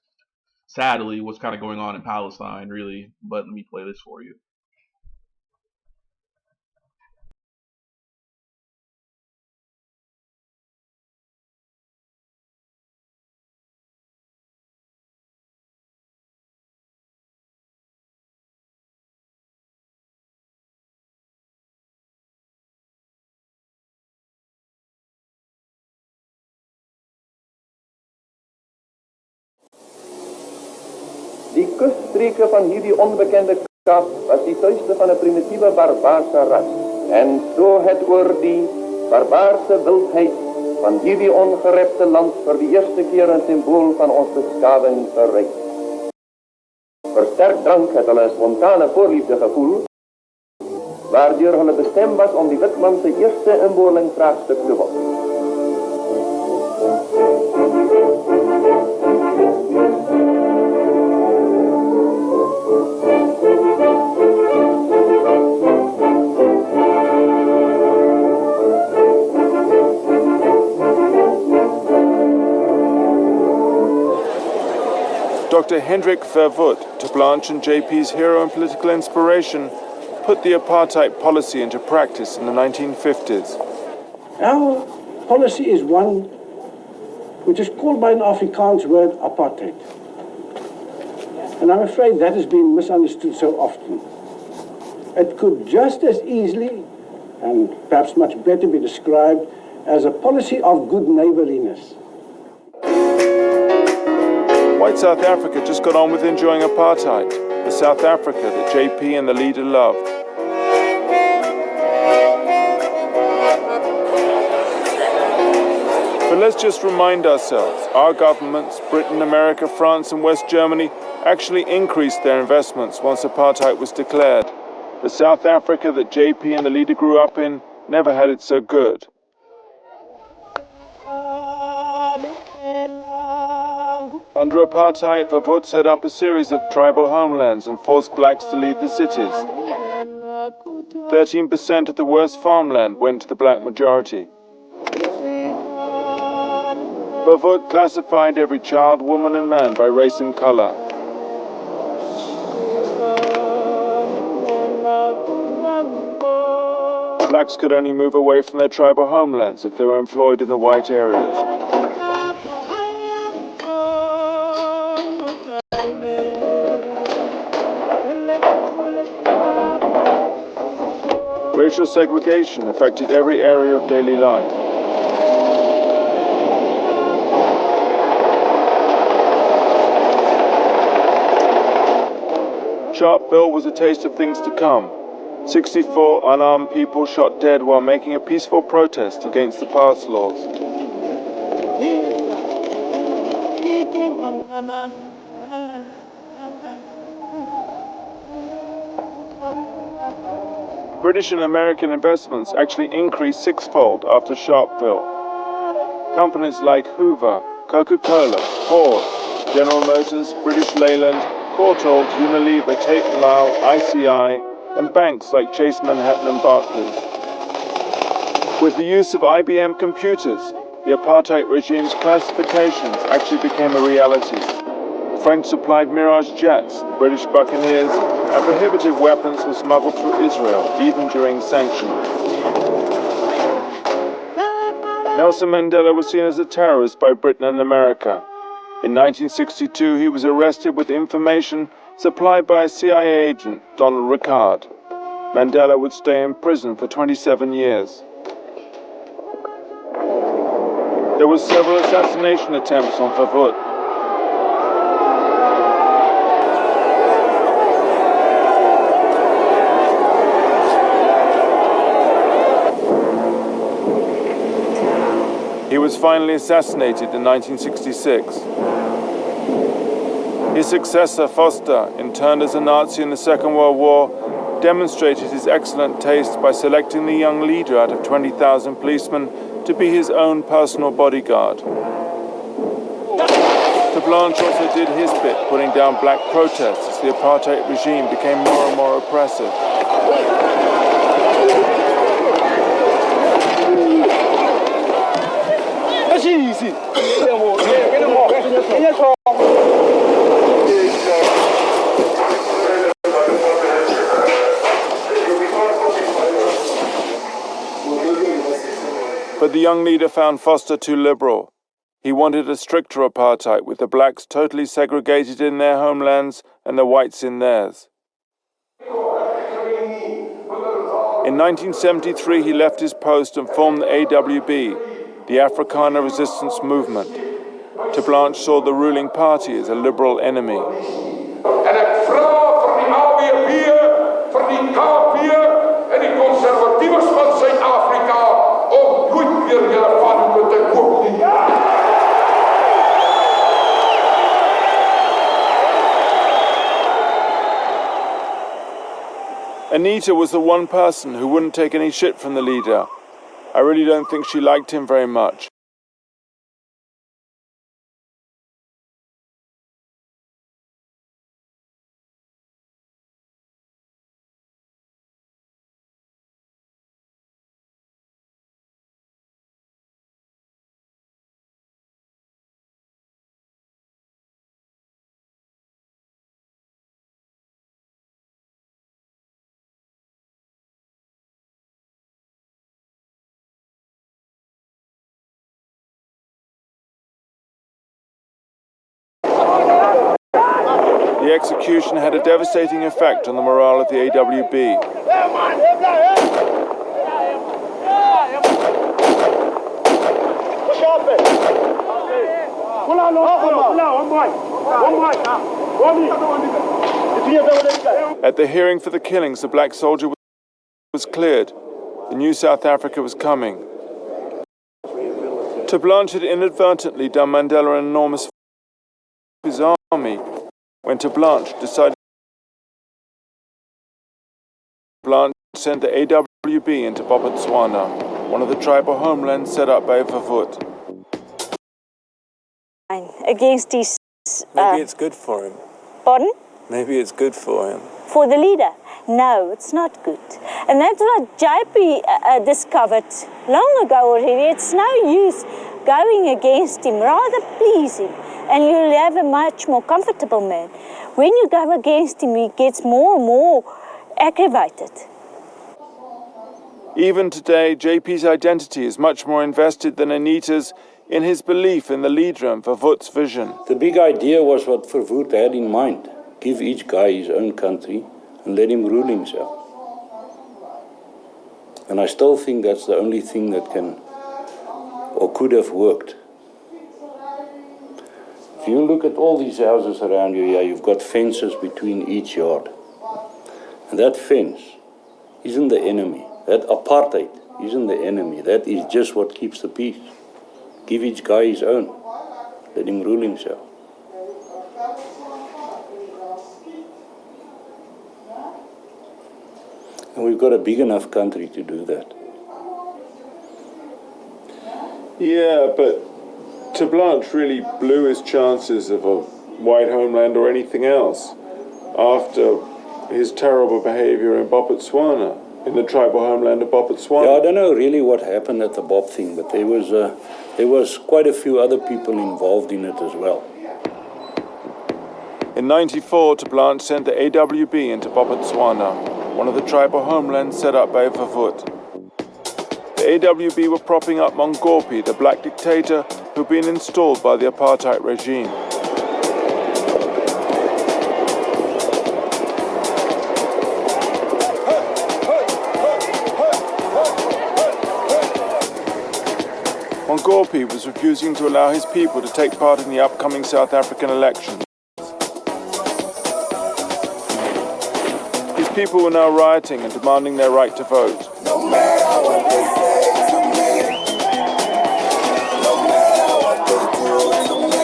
sadly, what's kind of going on in Palestine, really. But let me play this for you. Die kuststreke van hierdie onbekende Kaap was die tuiste van 'n primitiewe barbaarse ras. En so het oor die barbaarse wildheid van hierdie ongerepte land vir die eerste keer 'n simbool van ons beskawing verryk. Versterk drank het hulle 'n spontane voorliefde gevoel, waardeur hulle bestem was om die witman se eerste inboorling vraagstuk te word. Dr. Hendrik Verwoerd, to Blanche and JP's hero and political inspiration, put the apartheid policy into practice in the 1950s. Our policy is one which is called by an Afrikaans word apartheid. And I'm afraid that has been misunderstood so often. It could just as easily, and perhaps much better, be described as a policy of good neighborliness. White South Africa just got on with enjoying apartheid, the South Africa that JP and the leader loved. But let's just remind ourselves, our governments, Britain, America, France and West Germany, actually increased their investments once apartheid was declared. The South Africa that JP and the leader grew up in never had it so good. Under apartheid, Verwoerd set up a series of tribal homelands and forced blacks to leave the cities. 13% of the worst farmland went to the black majority. Verwoerd classified every child, woman and man by race and color. Blacks could only move away from their tribal homelands if they were employed in the white areas. Racial segregation affected every area of daily life. Sharpeville was a taste of things to come. 64 unarmed people shot dead while making a peaceful protest against the pass laws. British and American investments actually increased sixfold after Sharpeville. Companies like Hoover, Coca-Cola, Ford, General Motors, British Leyland, Courtauld, Unilever, Tate & Lyle, ICI, and banks like Chase Manhattan and Barclays. With the use of IBM computers, the apartheid regime's classifications actually became a reality. The French supplied Mirage jets, the British Buccaneers, and prohibitive weapons were smuggled through Israel, even during sanctions. Nelson Mandela was seen as a terrorist by Britain and America. In 1962, he was arrested with information supplied by a CIA agent, Donald Ricard. Mandela would stay in prison for 27 years. There were several assassination attempts on Theroux. He was finally assassinated in 1966. His successor, Foster, interned as a Nazi in the Second World War, demonstrated his excellent taste by selecting the young leader out of 20,000 policemen to be his own personal bodyguard. De Blanche also did his bit, putting down black protests as the apartheid regime became more and more oppressive. But the young leader found Foster too liberal. He wanted a stricter apartheid, with the blacks totally segregated in their homelands and the whites in theirs. In 1973, he left his post and formed the AWB, the Afrikaner resistance movement. De Blanche saw the ruling party as a liberal enemy. En ik vraag voor die AWB, voor die KP en die conservatievers van Zuid-Afrika om nooit weer hervormingen te koop nie. Anita was the one person who wouldn't take any shit from the leader. I really don't think she liked him very much. The execution had a devastating effect on the morale of the AWB. At the hearing for the killings, the black soldier was cleared. The new South Africa was coming. De Blanche had inadvertently done Mandela an enormous favor with his army. When De Blanche decided, Blanche sent the AWB into Bantustans, one of the tribal homelands set up by Theroux. Against his... Maybe it's good for him. Pardon? Maybe it's good for him. For the leader? No, it's not good. And that's what JP discovered long ago already. It's no use going against him, rather please him. And you'll have a much more comfortable man. When you go against him, he gets more and more aggravated. Even today, JP's identity is much more invested than Anita's in his belief in the leader and Verwoerd's vision. The big idea was what Verwoerd had in mind. Give each guy his own country and let him rule himself. And I still think that's the only thing that can or could have worked. If you look at all these houses around you here, you've got fences between each yard. And that fence isn't the enemy. That apartheid isn't the enemy. That is just what keeps the peace. Give each guy his own. Let him rule himself. And we've got a big enough country to do that. Yeah, but Ter Blanche really blew his chances of a white homeland or anything else after his terrible behavior in Botswana, in the tribal homeland of Botswana. Yeah, I don't know really what happened at the Bob thing, but there was quite a few other people involved in it as well. In '94, Ter Blanche sent the AWB into Botswana, one of the tribal homelands set up by Verwoerd. The AWB were propping up Mongopie, the black dictator who'd been installed by the apartheid regime. Mongopie was refusing to allow his people to take part in the upcoming South African elections. His people were now rioting and demanding their right to vote. No matter what they say to me, no matter what they do to me.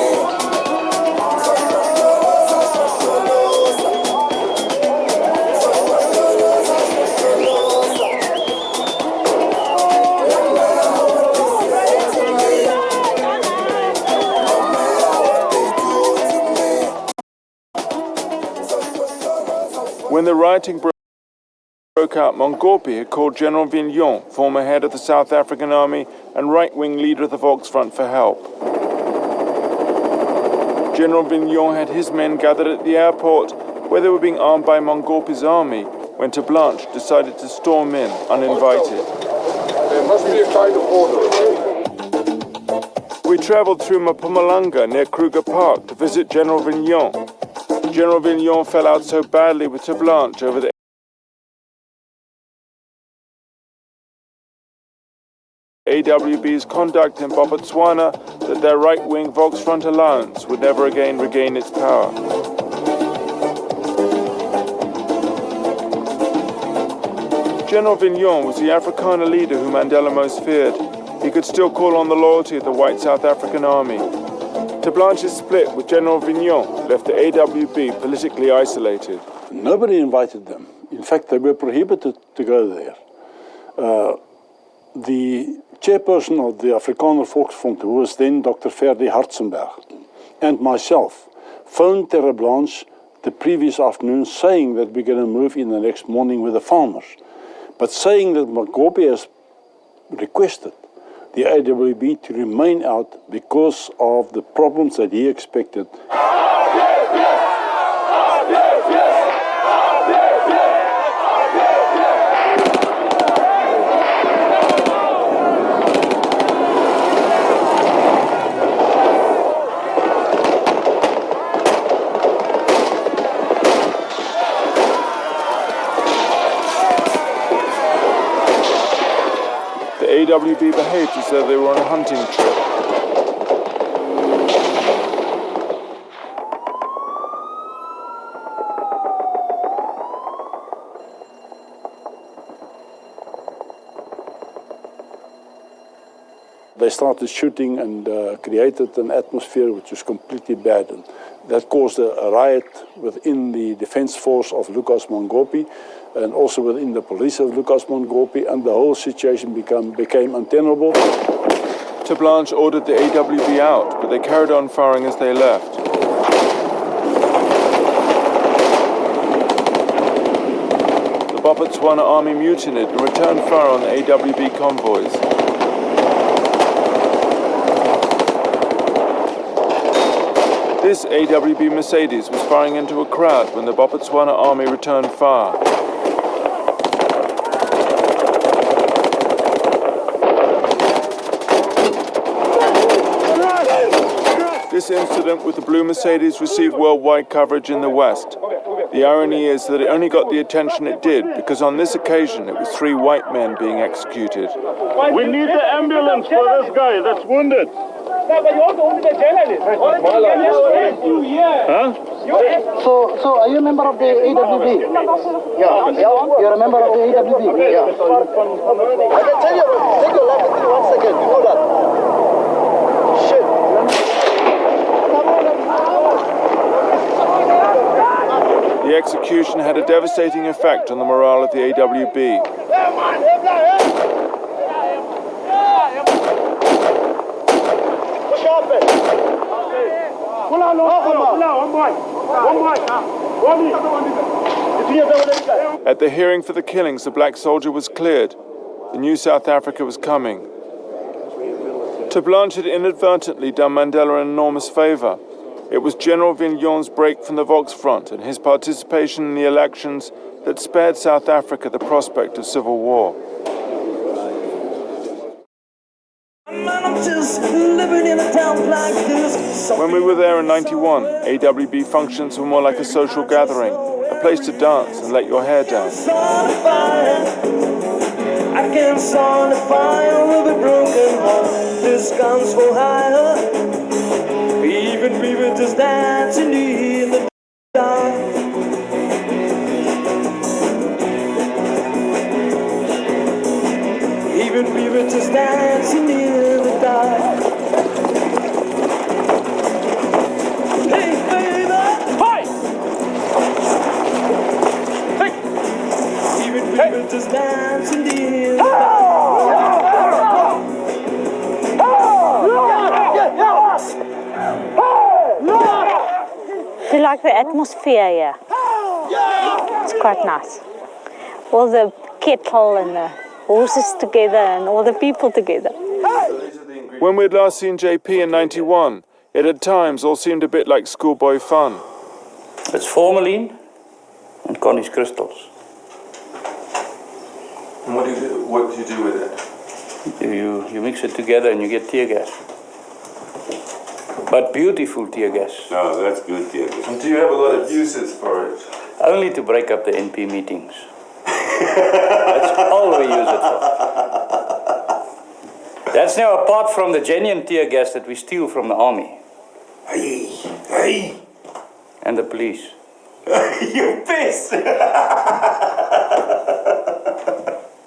When the rioting broke out, Mongopie had called General Vignon, former head of the South African Army and right-wing leader of the Volksfront, for help. General Vignon had his men gathered at the airport where they were being armed by Mongopie's army when Ter Blanche decided to storm in uninvited. There must be a kind of order. We travelled through Mpumalanga near Kruger Park to visit General Vignon. General Vignon fell out so badly with Ter Blanche over the AWB's conduct in Botswana that their right-wing Volksfront alliance would never again regain its power. General Vignon was the Afrikaner leader who Mandela most feared. He could still call on the loyalty of the white South African army. Ter Blanche's split with General Vignon left the AWB politically isolated. Nobody invited them. In fact, they were prohibited to go there. The chairperson of the Afrikaner Volksfront, who was then Dr. Ferdi Hartzenberg, and myself, phoned Ter Blanche the previous afternoon saying that we're going to move in the next morning with the farmers, but saying that Mongopie has requested the AWB to remain out because of the problems that he expected. The AWB behaved as though they were on a hunting trip. They started shooting and created an atmosphere which was completely bad. And that caused a riot within the defense force of Lucas Mongopie and also within the police of Lucas Mongopie, and the whole situation became untenable. Ter Blanche ordered the AWB out, but they carried on firing as they left. The Botswana army mutinied and returned fire on the AWB convoys. This AWB Mercedes was firing into a crowd when the Botswana army returned fire. This incident with the blue Mercedes received worldwide coverage in the West. The irony is that it only got the attention it did because on this occasion it was 3 white men being executed. We need the ambulance for this guy that's wounded. Huh? So are you a member of the AWB? Yeah. You're a member of the AWB? Yeah. I can tell you, take your life with me 1 second. You know that. Shit. The execution had a devastating effect on the morale of the AWB. At the hearing for the killings, the black soldier was cleared. The new South Africa was coming. To Blanche had inadvertently done Mandela an enormous favour. It was General Vignon's break from the Volksfront and his participation in the elections that spared South Africa the prospect of civil war. When we were there in '91, AWB functions were more like a social gathering, a place to dance and let your hair down. I can start a fire with a broken heart. This guns for hire. Even people just dancing in the dark. Even people just dancing in the dark. Hey, baby! Hi! Hey! Even people just dancing in the dark. Do you like the atmosphere here? It's quite nice. All the kettle and the horses together and all the people together. When we'd last seen JP in '91, it at times all seemed a bit like schoolboy fun. It's formalin and Connie's crystals. And what do you do with it? You mix it together and you get tear gas. But beautiful tear gas. No, that's good tear gas. And do you have a lot of uses for it? Only to break up the NP meetings. That's all we use it for. That's now apart from the genuine tear gas that we steal from the army. Hey! And the police. You piss!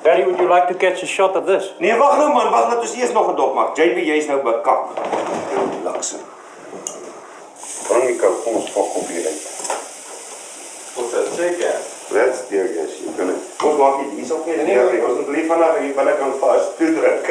Daddy, would you like to catch a shot of this? Nee, wag nou man, wag dat ons eers nog 'n dop maak. JB, jy's nou bekak. Lakse. Veronica, kom ons fok op hier uit. What's that tear gas? That's tear gas. Jy kan het. Kom maak dit hier op net neer. Ons moet lief vanaf hier binne kan vas toedruk.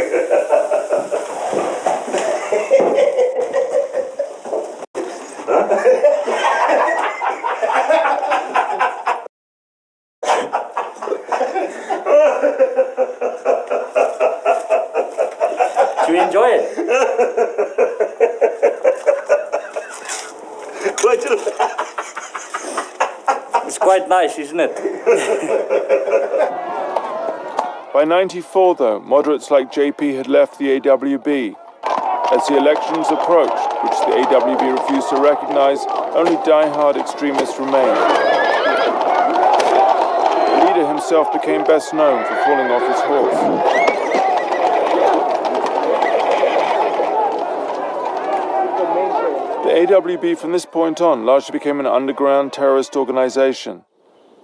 Do you enjoy it? It's quite nice, isn't it? By '94, though, moderates like JP had left the AWB. As the elections approached, which the AWB refused to recognize, only die-hard extremists remained. The leader himself became best known for falling off his horse. The AWB from this point on largely became an underground terrorist organization.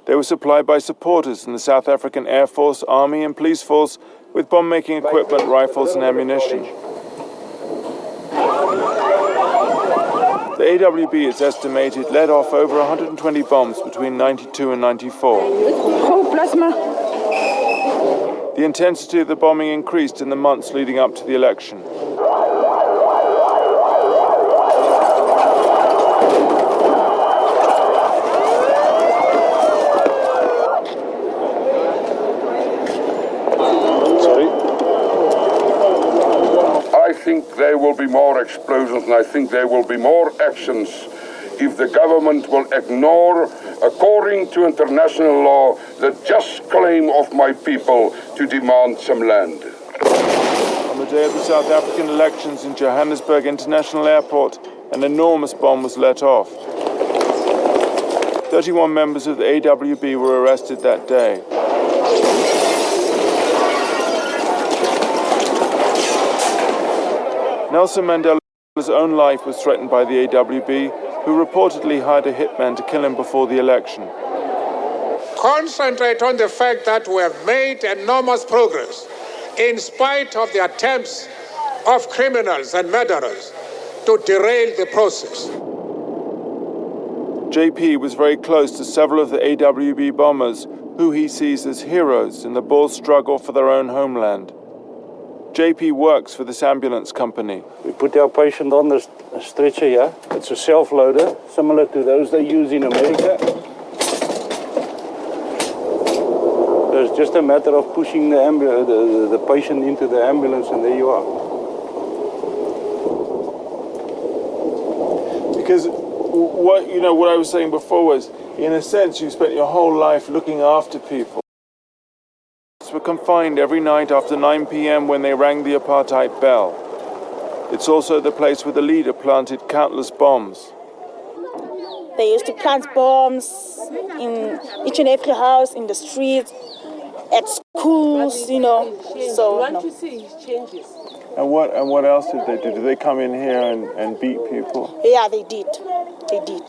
They were supplied by supporters in the South African Air Force, Army and Police Force with bomb-making equipment, rifles and ammunition. The AWB, it's estimated, let off over 120 bombs between '92 and '94. The intensity of the bombing increased in the months leading up to the election. I think there will be more explosions and I think there will be more actions if the government will ignore, according to international law, the just claim of my people to demand some land. On the day of the South African elections in Johannesburg International Airport, an enormous bomb was let off. 31 members of the AWB were arrested that day. Nelson Mandela's own life was threatened by the AWB, who reportedly hired a hitman to kill him before the election. Concentrate on the fact that we have made enormous progress in spite of the attempts of criminals and murderers to derail the process. JP was very close to several of the AWB bombers, who he sees as heroes in the Boer struggle for their own homeland. JP works for this ambulance company. We put our patient on the stretcher here. It's a self-loader, similar to those they use in America. So it's just a matter of pushing the patient into the ambulance, and there you are. Because what I was saying before was, in a sense, you spent your whole life looking after people. Were confined every night after 9 p.m. when they rang the apartheid bell. It's also the place where the leader planted countless bombs. They used to plant bombs in each and every house, in the streets, at schools, you know. So, want to see his changes. And what else did they do? Did they come in here and beat people? Yeah, they did. They did.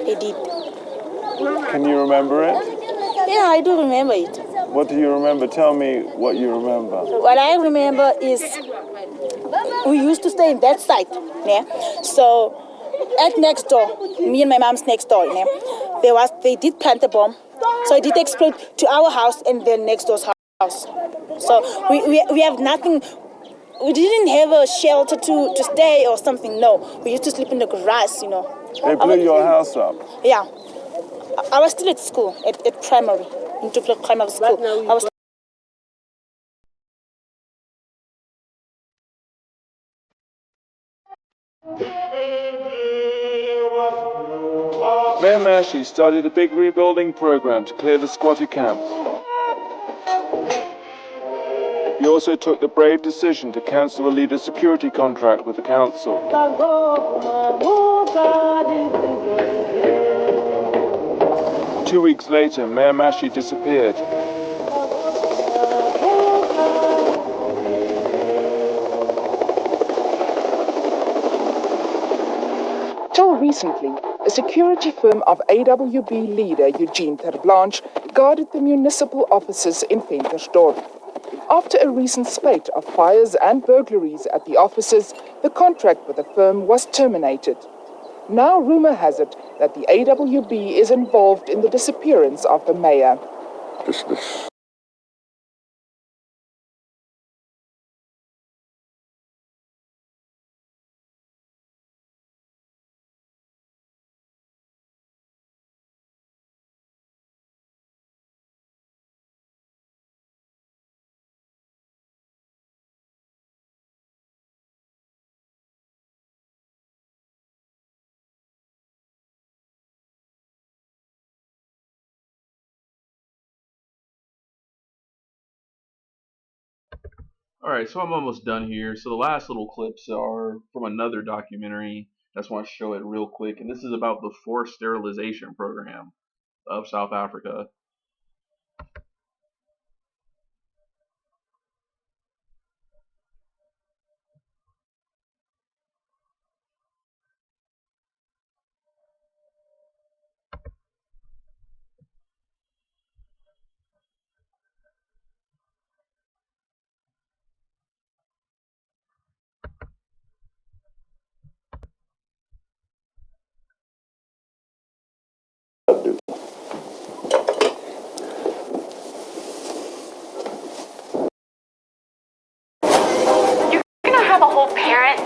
They did. Can you remember it? Yeah, I do remember it. What do you remember? Tell me what you remember. What I remember is we used to stay in that side. Yeah? So at next door, me and my mom's next door, yeah? They did plant a bomb. So it did explode to our house and then next door's house. So we have nothing. We didn't have a shelter to stay or something, no. We used to sleep in the grass, you know. They blew your house up? Yeah. I was still at school, at primary, in primary school. I was Mayor Massey started a big rebuilding program to clear the squatter camps. He also took the brave decision to cancel a leader security contract with the council. 2 weeks later, Mayor Massey disappeared. Till recently, a security firm of AWB leader Eugene Theroux guarded the municipal offices in Ventersdorp. After a recent spate of fires and burglaries at the offices, the contract with the firm was terminated. Now rumor has it that the AWB is involved in the disappearance of the mayor. Alright, so I'm almost done here. So the last little clips are from another documentary. I just want to show it real quick. And this is about the forced sterilization program of South Africa.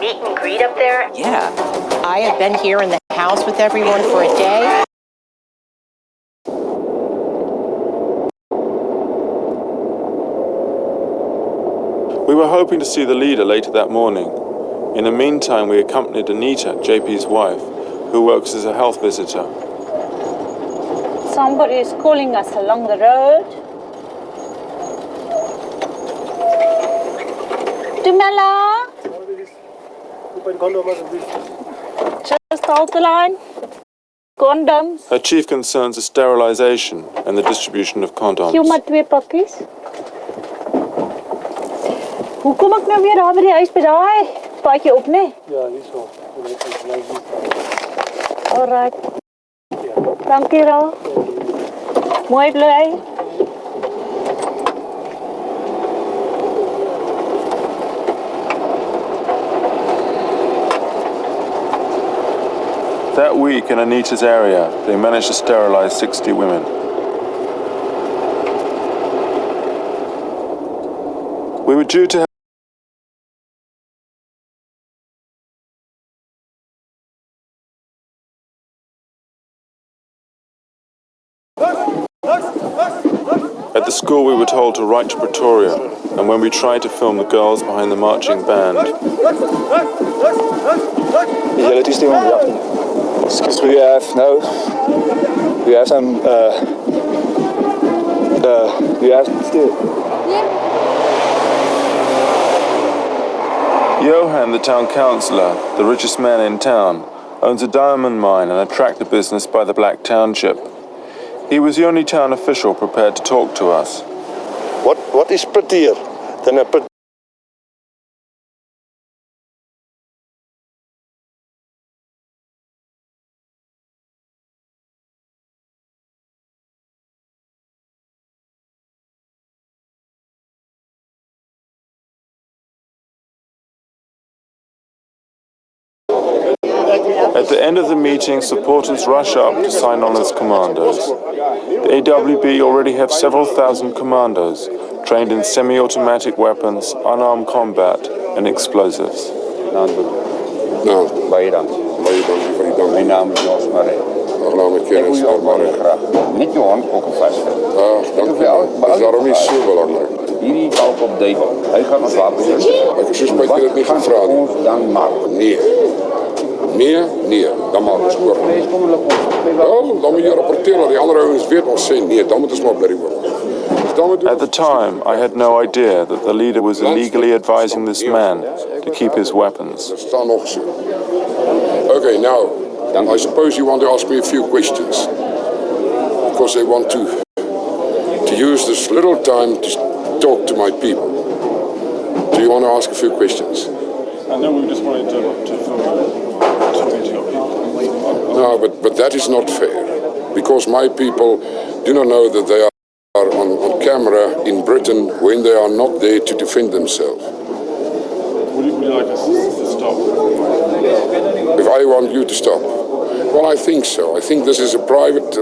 Meet and greet up there? Yeah. I have been here in the house with everyone for a day. We were hoping to see the leader later that morning. In the meantime, we accompanied Anita, JP's wife, who works as a health visitor. Somebody is calling us along the road. Dumela? Just hold the line. Condoms. Her chief concerns are sterilization and the distribution of condoms. Gee maar 2 pakkies. Hoe kom ek nou weer daar by die huis by daai paadjie op, né? Ja, hierso. Alright. Dankie, Ra. Mooi bly. That week in Anita's area, they managed to sterilize 60 women. We were due to have At the school we were told to write to Pretoria, and when we tried to film the girls behind the marching band. Excuse me, we have some, we have still. Johan, the town councillor, the richest man in town, owns a diamond mine and a tractor business by the Black Township. He was the only town official prepared to talk to us. What is prettier than a At the end of the meeting, supporters rush up to sign on as commandos. The AWB already have several thousand commandos, trained in semi-automatic weapons, unarmed combat, and explosives. Baie dankie vir die dank. My naam is Jos Maree. Ek wil jou baie graag. Net jou hand ook vasvat. Dankie. Dis daarom nie so belangrik. Hierdie kalk op dui. Hy gaan ons wapens. Ek is soos my dit nie gevra nie. Dan maak nee. Nee, dan maak ons oor. Wel, dan moet jy rapporteer dat die ander ouens weet ons sê nee, dan moet ons maar bly oor. At the time, I had no idea that the leader was illegally advising this man to keep his weapons. Okay, now, I suppose you want to ask me a few questions. Because I want to use this little time to talk to my people. Do you want to ask a few questions? No, we just wanted to film talking to your people. No, but that is not fair. Because my people do not know that they are on camera in Britain when they are not there to defend themselves. Would you like us to stop? If I want you to stop? Well, I think so. I think this is a private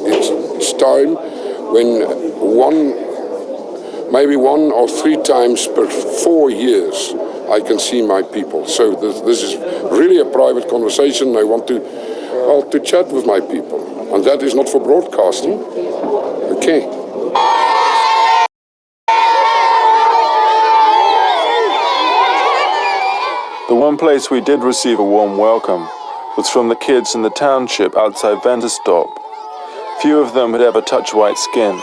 it's time when maybe one or 3 times per 4 years I can see my people. So this is really a private conversation. I want to chat with my people. And that is not for broadcasting. Okay. The one place we did receive a warm welcome was from the kids in the township outside Bantustans. Few of them had ever touched white skin.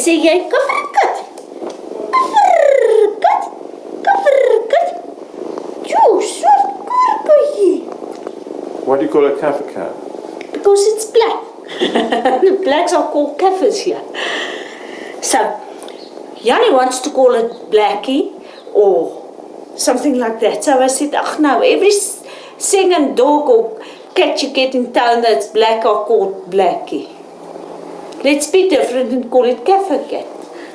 Sê jy kafferkut? Kafferkut. Joe, swart korkie. Why do you call it Afrikaner? Because it's black. The blacks are called kaffers here. So, Yanni wants to call it blackie or something like that. So I said, no, every singing dog or cat you get in town that's black are called blackie. Let's be different and call it kafferkut.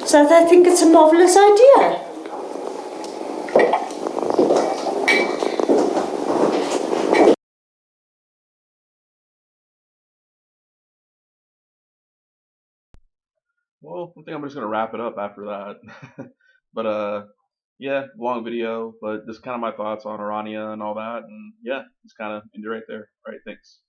So I think it's a marvelous idea. Well, I think I'm just gonna wrap it up after that. But yeah, long video, but just kind of my thoughts on Orania and all that, and yeah, just kind of end it right there. All right, thanks.